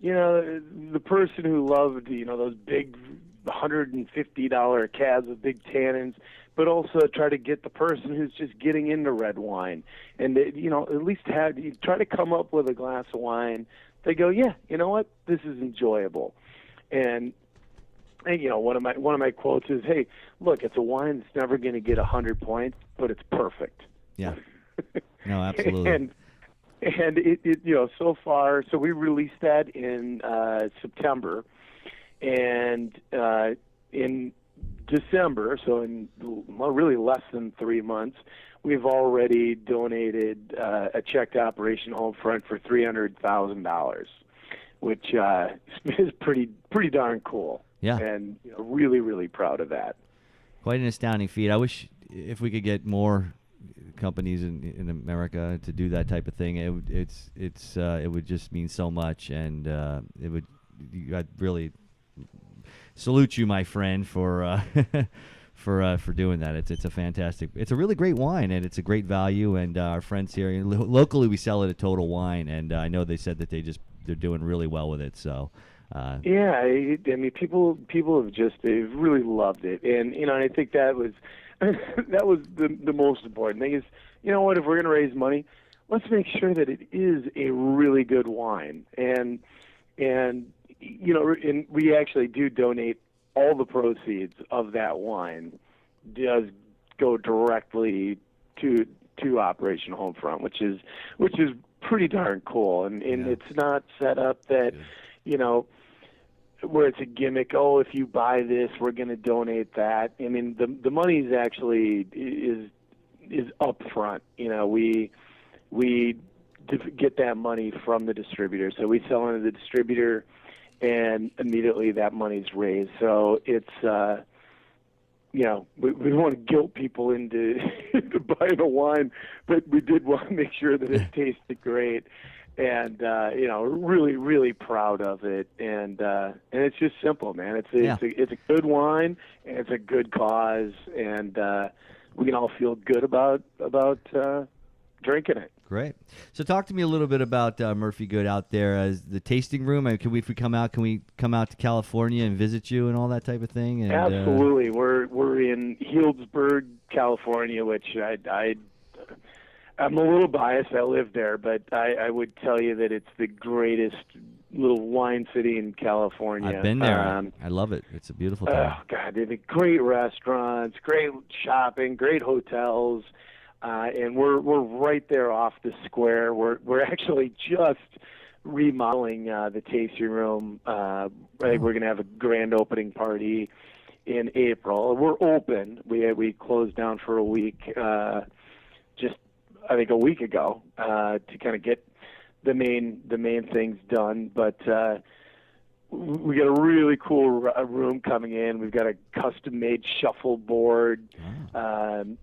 the person who loved, those big $150 calves with big tannins, but also try to get the person who's just getting into red wine, and at least try to come up with a glass of wine. They go, yeah, you know what, this is enjoyable. And one of my quotes is, "Hey, look, it's a wine that's never going to get 100 points, but it's perfect." Yeah. No, absolutely. and it so far, so we released that in September, and in December, so in really less than 3 months, we've already donated a check to Operation Homefront for $300,000, which is pretty darn cool. Yeah. And really, really proud of that. Quite an astounding feat. I wish if we could get more companies in America to do that type of thing. It would just mean so much, and I'd really salute you, my friend, for for doing that. It's a fantastic. It's a really great wine, and it's a great value. And our friends here locally, we sell it at Total Wine, and I know they said that they're doing really well with it. So. Yeah, I mean, people have they've really loved it, and and I think that was that was the most important thing is, you know what, if we're going to raise money, let's make sure that it is a really good wine, and we actually do donate all the proceeds of that wine does go directly to Operation Homefront, which is pretty darn cool, and it's not set up that where it's a gimmick. Oh, if you buy this, we're going to donate that. I mean, the money is actually is up front. We get that money from the distributor, so we sell into the distributor, and immediately that money's raised. So it's we don't want to guilt people into buying a wine, but we did want to make sure that it tasted great. And really, really proud of it, and it's just simple, man. It's a good wine, and it's a good cause, and we can all feel good about drinking it. Great. So talk to me a little bit about Murphy Good out there as the tasting room. I mean, if we come out to California and visit you and all that type of thing? And, absolutely. We're in Healdsburg, California, which I'm a little biased. I live there, but I would tell you that it's the greatest little wine city in California. I've been there. I love it. It's a beautiful town. Oh, God. They have great restaurants, great shopping, great hotels, and we're right there off the square. We're actually just remodeling the tasting room. I think we're going to have a grand opening party in April. We're open. We closed down for a week just I think a week ago to kind of get the main things done. But we got a really cool room coming in. We've got a custom-made shuffleboard. Kind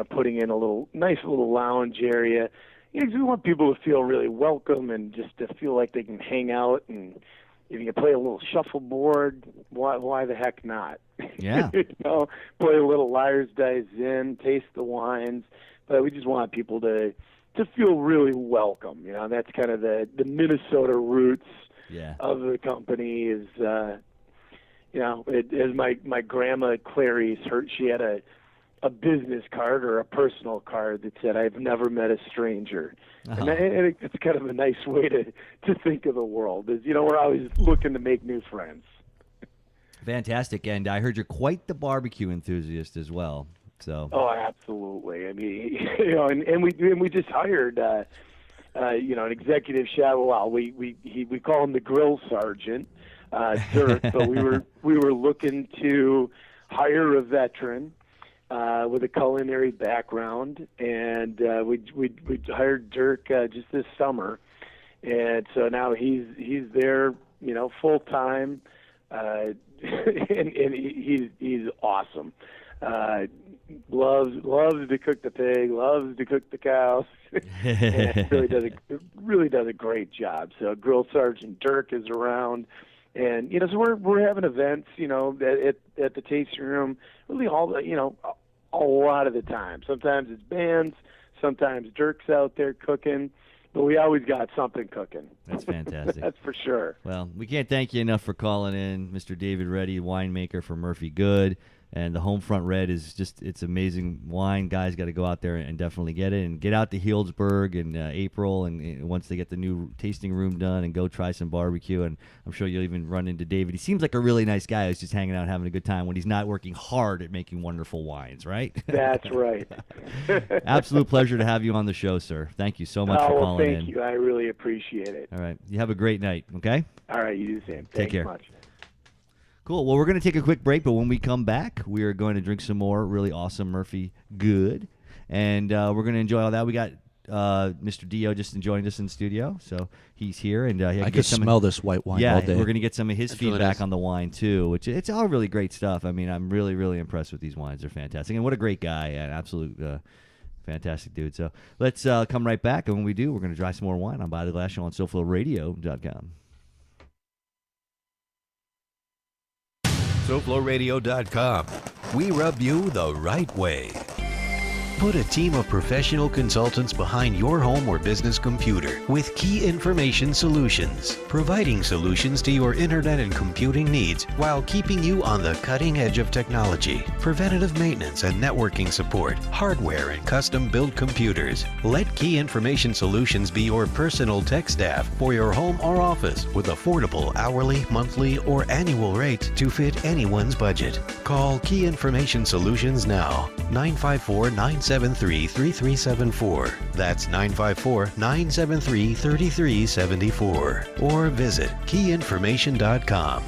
of putting in a nice little lounge area. We want people to feel really welcome and just to feel like they can hang out. And if you can play a little shuffleboard, why the heck not? Yeah. Play a little Liar's Dice in, taste the wines. But we just want people to feel really welcome. That's kind of the Minnesota roots of the company is, as my grandma Clarice, she had a business card or a personal card that said, "I've never met a stranger." And it's kind of a nice way to think of the world. Is we're always looking to make new friends. Fantastic. And I heard you're quite the barbecue enthusiast as well. So. Oh, absolutely. I mean, and we just hired, an executive chef. Well, we call him the grill sergeant, Dirk. But we were looking to hire a veteran with a culinary background, and we hired Dirk just this summer, and so now he's there, full time, and he's awesome. Loves to cook the pig, loves to cook the cows, and really does a great job. So Grill Sergeant Dirk is around, and so we're having events, at the tasting room, really a lot of the time. Sometimes it's bands, sometimes Dirk's out there cooking, but we always got something cooking. That's fantastic. That's for sure. Well, we can't thank you enough for calling in, Mr. David Reddy, winemaker for Murphy Good. And the Homefront Red is it's amazing wine. Guys got to go out there and definitely get it. And get out to Healdsburg in April. And once they get the new tasting room done, and go try some barbecue. And I'm sure you'll even run into David. He seems like a really nice guy who's just hanging out, having a good time when he's not working hard at making wonderful wines, right? That's right. Absolute pleasure to have you on the show, sir. Thank you so much for calling in. Thank you. I really appreciate it. All right. You have a great night, okay? All right. You do the same. Take care. Thanks much. Cool. Well, we're going to take a quick break, but when we come back, we are going to drink some more really awesome Murphy Good, and we're going to enjoy all that. We got Mr. Dio just joined us in the studio, so he's here, and I can smell this white wine all day. We're going to get some of his feedback really nice. on the wine too, which it's all really great stuff. I mean, I'm really, really impressed with these wines. They're fantastic, and what a great guy, an absolute fantastic dude. So let's come right back, and when we do, we're going to try some more wine on By the Glass Show on SoFloRadio.com. SoFloRadio.com. we rub you the right way. Put a team of professional consultants behind your home or business computer with Key Information Solutions, providing solutions to your internet and computing needs while keeping you on the cutting edge of technology. Preventative maintenance and networking support, hardware and custom-built computers. Let Key Information Solutions be your personal tech staff for your home or office with affordable hourly, monthly, or annual rates to fit anyone's budget. Call Key Information Solutions now, 954-973-3374. That's 954-973-3374. Or visit keyinformation.com.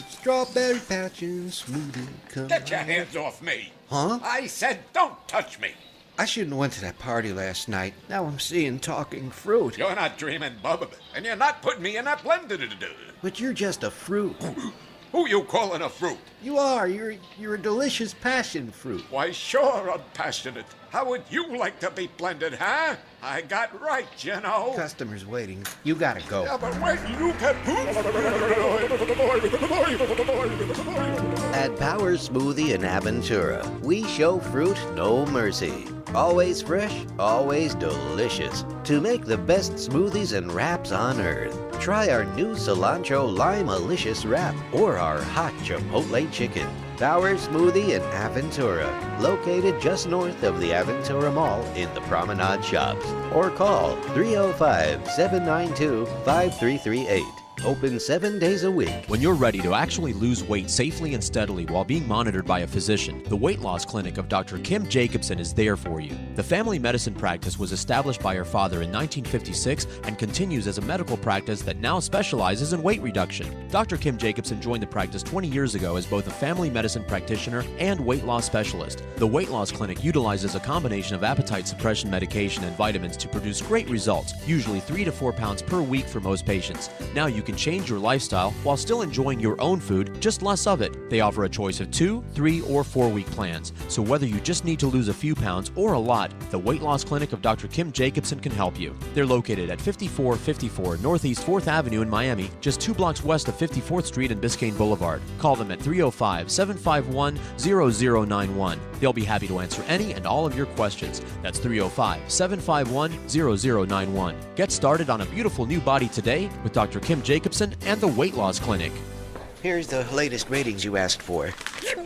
Strawberry patches, smoothie. Come Get your hands off me! Huh? I said don't touch me! I shouldn't have went to that party last night. Now I'm seeing talking fruit. You're not dreaming, Bubba, and you're not putting me in that blender. But you're just a fruit. Who you calling a fruit? You are. You're a delicious passion fruit. Why, sure, I'm passionate. How would you like to be blended, huh? I got right, you know. Customers waiting. You gotta go. Yeah, but wait, you can... At Power Smoothie in Aventura, we show fruit no mercy. Always fresh, always delicious. To make the best smoothies and wraps on earth, try our new cilantro lime-alicious wrap or our hot chipotle chicken. Power Smoothie in Aventura, located just north of the Aventura Mall in the Promenade Shops. Or call 305-792-5338. Open 7 days a week. When you're ready to actually lose weight safely and steadily while being monitored by a physician, the Weight Loss Clinic of Dr. Kim Jacobson is there for you. The family medicine practice was established by her father in 1956 and continues as a medical practice that now specializes in weight reduction. Dr. Kim Jacobson joined the practice 20 years ago as both a family medicine practitioner and weight loss specialist. The Weight Loss Clinic utilizes a combination of appetite suppression medication and vitamins to produce great results, usually 3 to 4 pounds per week for most patients. Now you can change your lifestyle while still enjoying your own food, just less of it. They offer a choice of 2, 3, or 4-week plans. So whether you just need to lose a few pounds or a lot, the Weight Loss Clinic of Dr. Kim Jacobson can help you. They're located at 5454 Northeast 4th Avenue in Miami, just 2 blocks west of 54th Street and Biscayne Boulevard. Call them at 305-751-0091. They'll be happy to answer any and all of your questions. That's 305-751-0091. Get started on a beautiful new body today with Dr. Kim Jacobson and the Weight Loss Clinic. Here's the latest ratings you asked for.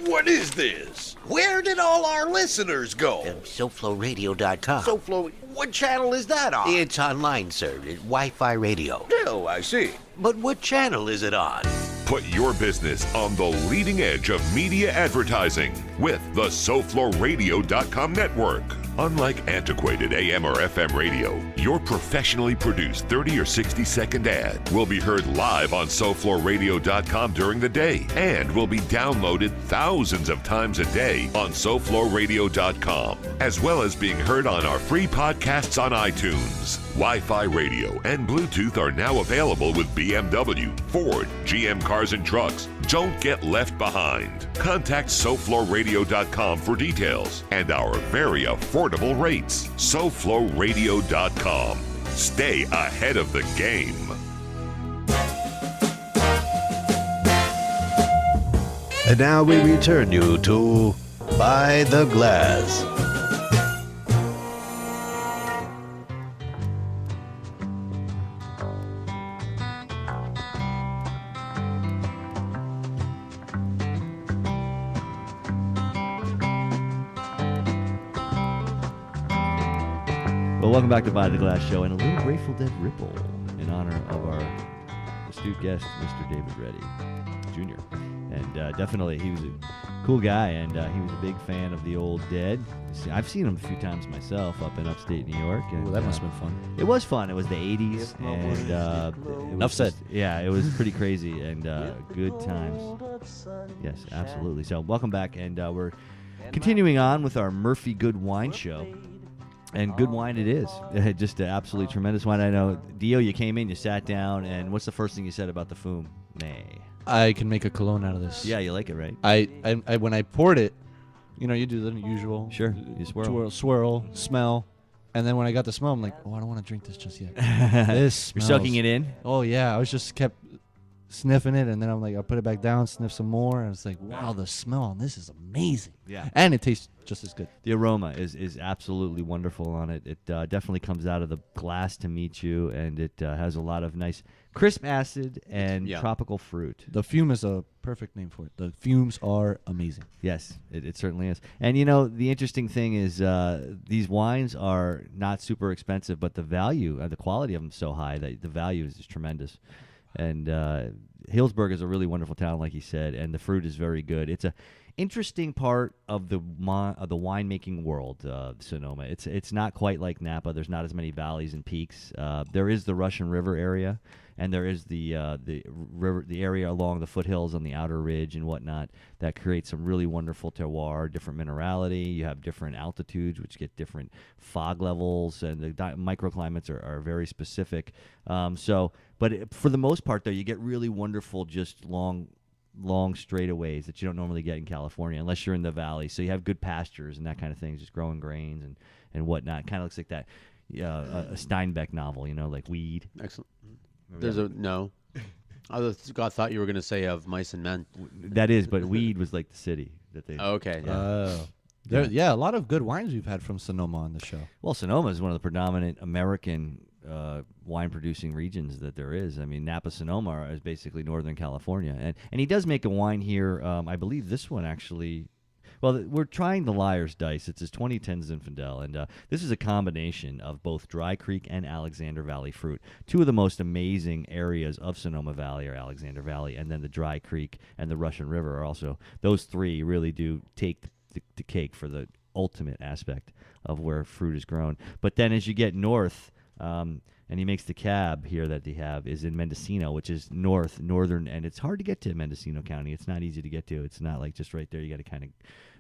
What is this? Where did all our listeners go? SoFloRadio.com. SoFlo, what channel is that on? It's online, sir. Wi-Fi radio. Oh, I see. But what channel is it on? Put your business on the leading edge of media advertising with the SoFloRadio.com network. Unlike antiquated AM or FM radio, your professionally produced 30 or 60-second ad will be heard live on SoFloRadio.com during the day and will be downloaded thousands of times a day on SoFloRadio.com, as well as being heard on our free podcasts on iTunes. Wi-Fi radio and Bluetooth are now available with BMW, Ford, GM Cars and Trucks. Don't get left behind. Contact SoFloRadio.com for details and our very affordable rates. SoFloRadio.com. Stay ahead of the game. And now we return you to By the Glass. Well, welcome back to By the Glass Show and a little Grateful Dead ripple in honor of our astute guest, Mr. David Reddy Jr. And definitely, he was a cool guy, and he was a big fan of the old Dead. I've seen him a few times myself up in upstate New York. And, that must have been fun. It was fun. It was the 80s, and Enough said. Yeah, it was pretty crazy and good times. Yes, absolutely. So welcome back, and we're continuing on with our Murphy Good Wine Show. And good wine it is. Just an absolutely tremendous wine. I know, Dio, you came in, you sat down, and what's the first thing you said about the Fume? I can make a cologne out of this. Yeah, you like it, right? I when I poured it, you do the usual. Sure, you swirl, smell, and then when I got the smell, I'm like, oh, I don't want to drink this just yet. This You're smells. soaking it in? Oh yeah, I was just kept sniffing it, and then I'm like, I'll put it back down, sniff some more, and it's like, wow, the smell on this is amazing. Yeah. And it tastes just as good. The aroma is absolutely wonderful on it. It definitely comes out of the glass to meet you, and it has a lot of nice crisp acid and tropical fruit. The fume is a perfect name for it. The fumes are amazing. Yes, it certainly is. And, you know, the interesting thing is these wines are not super expensive, but the value, the quality of them is so high that the value is just tremendous. And Healdsburg is a really wonderful town, like you said, and the fruit is very good. It's a interesting part of the winemaking world, Sonoma. It's not quite like Napa. There's not as many valleys and peaks. There is the Russian River area, and there is the river, the area along the foothills on the outer ridge and whatnot that creates some really wonderful terroir, different minerality. You have different altitudes, which get different fog levels, and the microclimates are very specific. But for the most part, though, you get really wonderful, just long straightaways that you don't normally get in California unless you're in the valley. So you have good pastures and that kind of thing, just growing grains and whatnot. Kind of looks like that a Steinbeck novel, you know, like Weed. Excellent. There's a no. I thought you were going to say Of Mice and Men. That is, but Weed was like the city that they. Okay. Yeah. Yeah, a lot of good wines we've had from Sonoma on the show. Well, Sonoma is one of the predominant American wine-producing regions that there is. I mean, Napa Sonoma is basically Northern California, and he does make a wine here. I believe this one actually. Well, we're trying the Liar's Dice. It's his 2010 Zinfandel, and this is a combination of both Dry Creek and Alexander Valley fruit. Two of the most amazing areas of Sonoma Valley are Alexander Valley, and then the Dry Creek and the Russian River are also. Those three really do take the cake for the ultimate aspect of where fruit is grown. But then as you get north, and he makes the cab here that they have is in Mendocino, which is northern, and it's hard to get to Mendocino County. It's not easy to get to. It's not like just right there. You got to kind of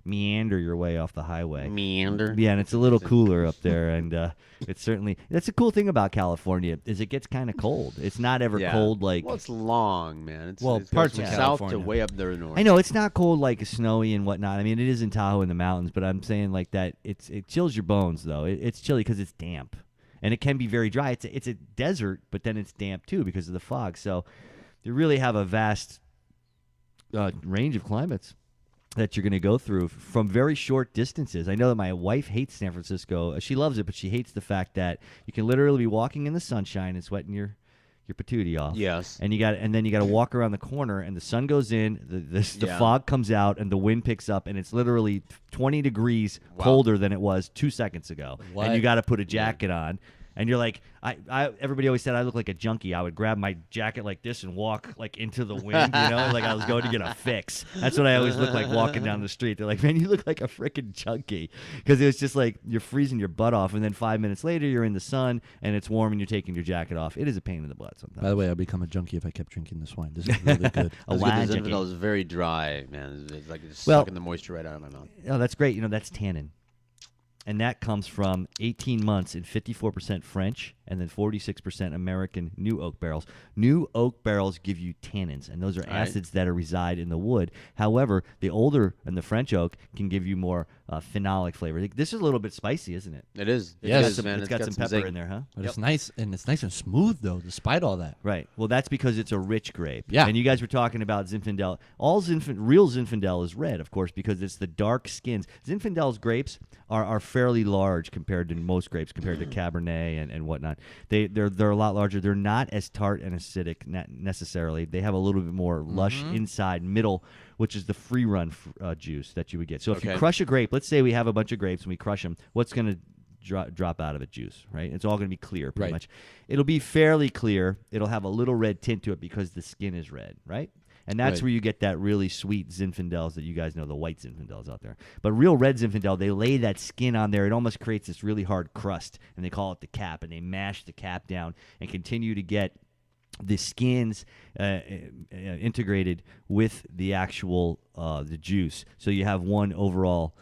meander your way off the highway. Meander. Yeah, and it's a little cooler up there, and it's certainly that's the cool thing about California is it gets kind of cold. It's not ever cold like. Well, it's long, man. It's parts from of south California. to way up there north. I know it's not cold like snowy and whatnot. I mean, it is in Tahoe in the mountains, but I'm saying like that it chills your bones though. It's chilly because it's damp. And it can be very dry. It's a desert, but then it's damp too because of the fog. So you really have a vast range of climates that you're going to go through from very short distances. I know that my wife hates San Francisco. She loves it, but she hates the fact that you can literally be walking in the sunshine and sweating your patootie off. Yes. And then you got to walk around the corner, and the sun goes in, the fog comes out, and the wind picks up, and it's literally 20 degrees colder than it was 2 seconds ago. What? And you got to put a jacket on. And you're like, everybody always said I look like a junkie. I would grab my jacket like this and walk like into the wind, you know, like I was going to get a fix. That's what I always look like walking down the street. They're like, man, you look like a freaking junkie. Because it was just like you're freezing your butt off. And then 5 minutes later, you're in the sun and it's warm and you're taking your jacket off. It is a pain in the butt sometimes. By the way, I'd become a junkie if I kept drinking this wine. This is really good. A wine The junkie. Zinfandel is very dry, man. It's like it's sucking the moisture right out of my mouth. Oh, that's great. You know, that's tannin. And that comes from 18 months in 54% French and then 46% American new oak barrels. New oak barrels give you tannins, and those are acids that reside in the wood. However, the older and the French oak can give you more phenolic flavor. This is a little bit spicy, isn't it? It is. Yes, man. It's got some pepper zing. in there, huh? But it's nice, and it's nice and smooth, though, despite all that. Right. Well, that's because it's a rich grape. Yeah. And you guys were talking about Zinfandel. Real Zinfandel is red, of course, because it's the dark skins. Zinfandel's grapes are fairly large compared to most grapes, compared to Cabernet and whatnot. They're a lot larger. They're not as tart and acidic necessarily. They have a little bit more lush inside, middle, which is the free run juice that you would get. So if you crush a grape, let's say we have a bunch of grapes and we crush them, what's going to drop out of it? Juice, right? It's all going to be clear pretty much. It'll be fairly clear. It'll have a little red tint to it because the skin is red, right? And that's where you get that really sweet Zinfandels that you guys know, the white Zinfandels out there. But real red Zinfandel, they lay that skin on there. It almost creates this really hard crust, and they call it the cap, and they mash the cap down and continue to get the skins integrated with the actual the juice. So you have one overall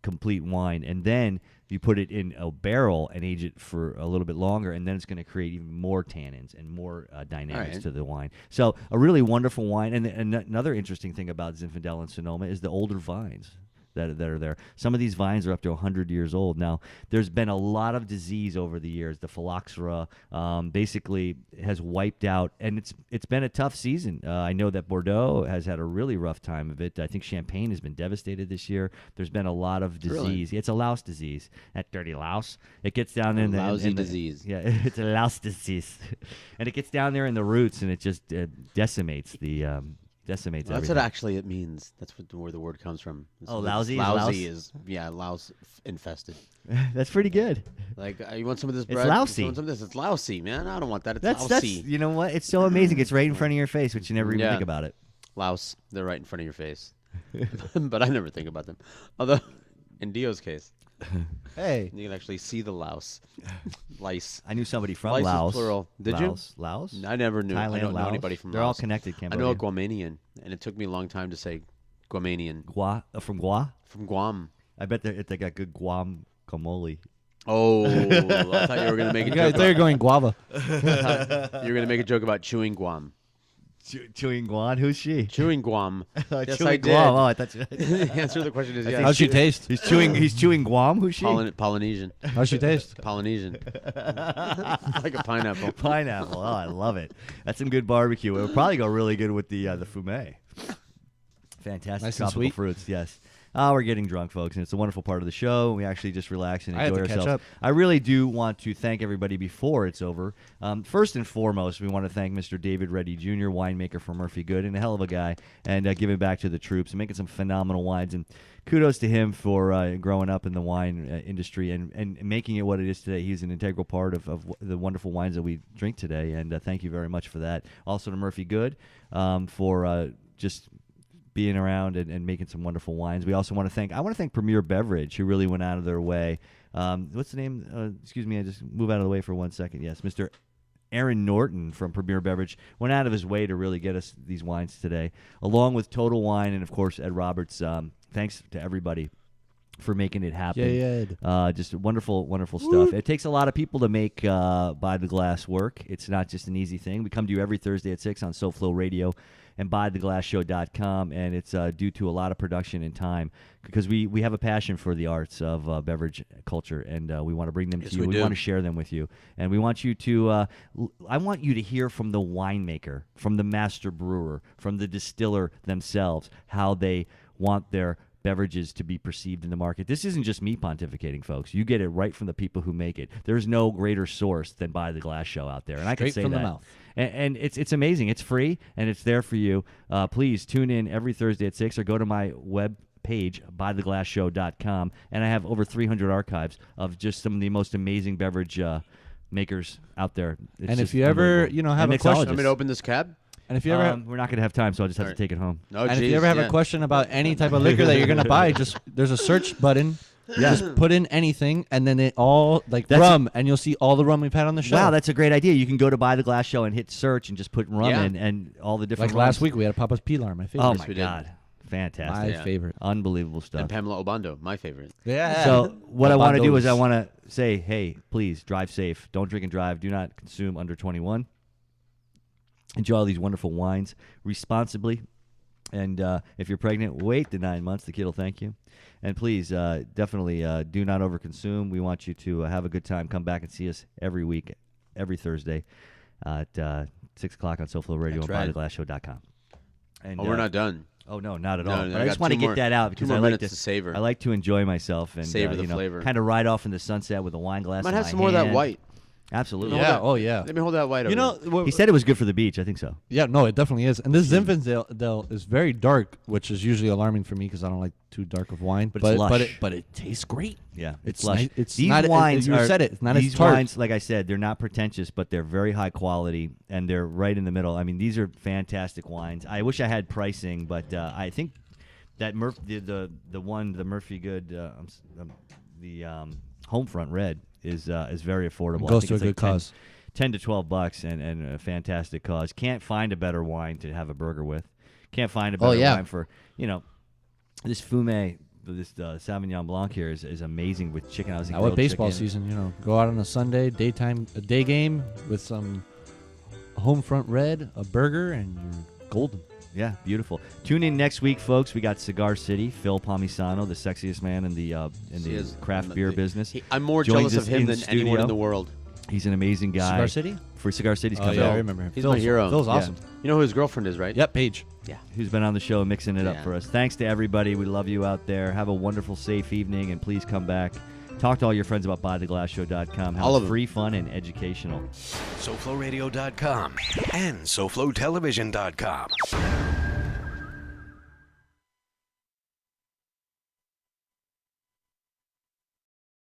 complete wine, and then you put it in a barrel and age it for a little bit longer, and then it's going to create even more tannins and more dynamics to the wine. So a really wonderful wine. And another interesting thing about Zinfandel and Sonoma is the older vines. that are there. Some of these vines are up to 100 years old. Now, there's been a lot of disease over the years. The phylloxera basically has wiped out, and it's been a tough season. I know that Bordeaux has had a really rough time of it. I think Champagne has been devastated this year. There's been a lot of disease. Really? It's a louse disease. That dirty louse. It gets down in the lousy in the- disease. Yeah, it's a louse disease, and it gets down there in the roots, and it just decimates the decimates That's everything. what actually it means. That's where the word comes from. Oh, lousy is Lousy louse? is louse infested. That's pretty good. Like you want some of this It's bread? lousy. You want some of this? It's lousy, man. I don't want that. It's That's lousy. you know what? It's so amazing. It's right in front of your face, but you never even Yeah. think about it. Louse. They're right in front of your face. But I never think about them. Although, in Dio's case, Hey, you can actually see the louse. Lice. I knew somebody from Lice is Laos. plural. Did Laos? Laos? I never knew. I Thailand, don't know Laos? anybody from They're all Laos. connected. I Cambodia. know a Guamanian, and it took me a long time to say Guamanian. From Gua. From Guam. I bet they got good Guam guacamole. Oh, I thought you were going to make a I joke. thought you were going guava. You were going to make a joke about chewing Guam. Chewing Guan? Who's she? Chewing Guam. Yes, chewing I did. Guam. Oh, I thought you. The answer to the question is yes. How's she taste? He's chewing Guam. Who's she? Polynesian. How's she taste? Polynesian. Like a pineapple. Pineapple. Oh, I love it. That's some good barbecue. It would probably go really good with the fumet. Fantastic Nice and tropical sweet. fruits. Yes. We're getting drunk, folks, and it's a wonderful part of the show. We actually just relax and I had enjoy to catch ourselves. up. I really do want to thank everybody before it's over. First and foremost, we want to thank Mr. David Reddy Jr., winemaker from Murphy Good, and a hell of a guy, and giving back to the troops and making some phenomenal wines. And kudos to him for growing up in the wine industry and making it what it is today. He's an integral part of the wonderful wines that we drink today, and thank you very much for that. Also to Murphy Good for just being around and making some wonderful wines. We also want to thank Premier Beverage, who really went out of their way. What's the name? Excuse me, I just move out of the way for 1 second. Yes, Mr. Aaron Norton from Premier Beverage went out of his way to really get us these wines today, along with Total Wine and, of course, Ed Roberts. Thanks to everybody for making it happen. Yay, Ed. Just wonderful, wonderful stuff. It takes a lot of people to make By the Glass work. It's not just an easy thing. We come to you every Thursday at 6 on SoFlo Radio and BuyTheGlassShow.com, and it's due to a lot of production and time because we have a passion for the arts of beverage culture, and we want to bring them to you. We want to share them with you, and we want you to I want you to hear from the winemaker, from the master brewer, from the distiller themselves, how they want their beverages to be perceived in the market. This isn't just me pontificating, folks. You get it right from the people who make it. There's no greater source than By the Glass Show out there, and I can Straight say from that. the mouth. And it's amazing. It's free, and it's there for you. Please tune in every Thursday at 6 or go to my web page, buytheglassshow.com, and I have over 300 archives of just some of the most amazing beverage makers out there. It's And if just you ever, unbelievable. have And a question, Want me to open this cab? and if you ever, we're not going to have time, so I'll just have All to take it home. No, and if geez, you ever have yeah. a question about any type of liquor that you're gonna buy, there's a search button. Just put in anything, and then it all rum, and you'll see all the rum we've had on the show. Wow, that's a great idea. You can go to Buy the Glass Show and hit search and just put rum Yeah. in and all the different like last rums. week we had a Papa's Pilar, my favorite. Oh, Yes, my we did. God. Fantastic. My favorite. Unbelievable stuff. And Pamela Obando, my favorite. Yeah. So what I want to do is I Abandos. want to say, hey, please drive safe. Don't drink and drive. Do not consume under 21. Enjoy all these wonderful wines responsibly. And if you're pregnant, wait the 9 months. The kid will thank you. And please, definitely do not overconsume. We want you to have a good time. Come back and see us every week, every Thursday at 6 o'clock on SoFlo Radio That's and right. BuyTheGlassShow.com. And, Oh, we're not done. Oh, no, not at No, all. no, But I I just got want to two get more- that out two because more I like minutes to savor. I like to enjoy myself and Savor the you know, flavor. kind of ride off in the sunset with a wine glass. Might in have my some more of that hand. white. Absolutely. Yeah. Oh yeah. Let me hold that white over You know, there. He said it was good for the beach. I think so. yeah, no, it definitely is. And this Zinfandel is very dark, which is usually alarming for me because I don't like too dark of wine. But it's lush. but it tastes great. Yeah, It's lush. nice- it's these not- wines you are, said it, it's not as these tart. wines, like I said, they're not pretentious, but they're very high quality and they're right in the middle. I mean, these are fantastic wines. I wish I had pricing, but I think that the Murphy Good Homefront Red is very affordable. It goes I think to a it's good like cause. $10 to $12 and a fantastic cause. Can't find a better wine to have a burger with. Can't find a better yeah. wine for, this Fumet, this Sauvignon Blanc here is amazing with chicken. I was Now with baseball season, go out on a Sunday, a day game with some home front red, a burger, and you're golden. Yeah, beautiful. Tune in next week, folks. We got Cigar City, Phil Palmisano, the sexiest man in the craft beer business. I'm more joins jealous of us him in than studio. anyone in the world. He's an amazing guy. Cigar City? For Cigar City's Oh, coming yeah, out. I remember him. He's Phil's- my hero. Phil's Yeah. awesome. You know who his girlfriend is, right? Yep, Paige. Yeah. Who's been on the show mixing it up Yeah. for us. Thanks to everybody. We love you out there. Have a wonderful, safe evening, and please come back. Talk to all your friends about BuyTheGlassShow.com. How All of it's them. free, fun, and educational. SoFloRadio.com and SoFloTelevision.com.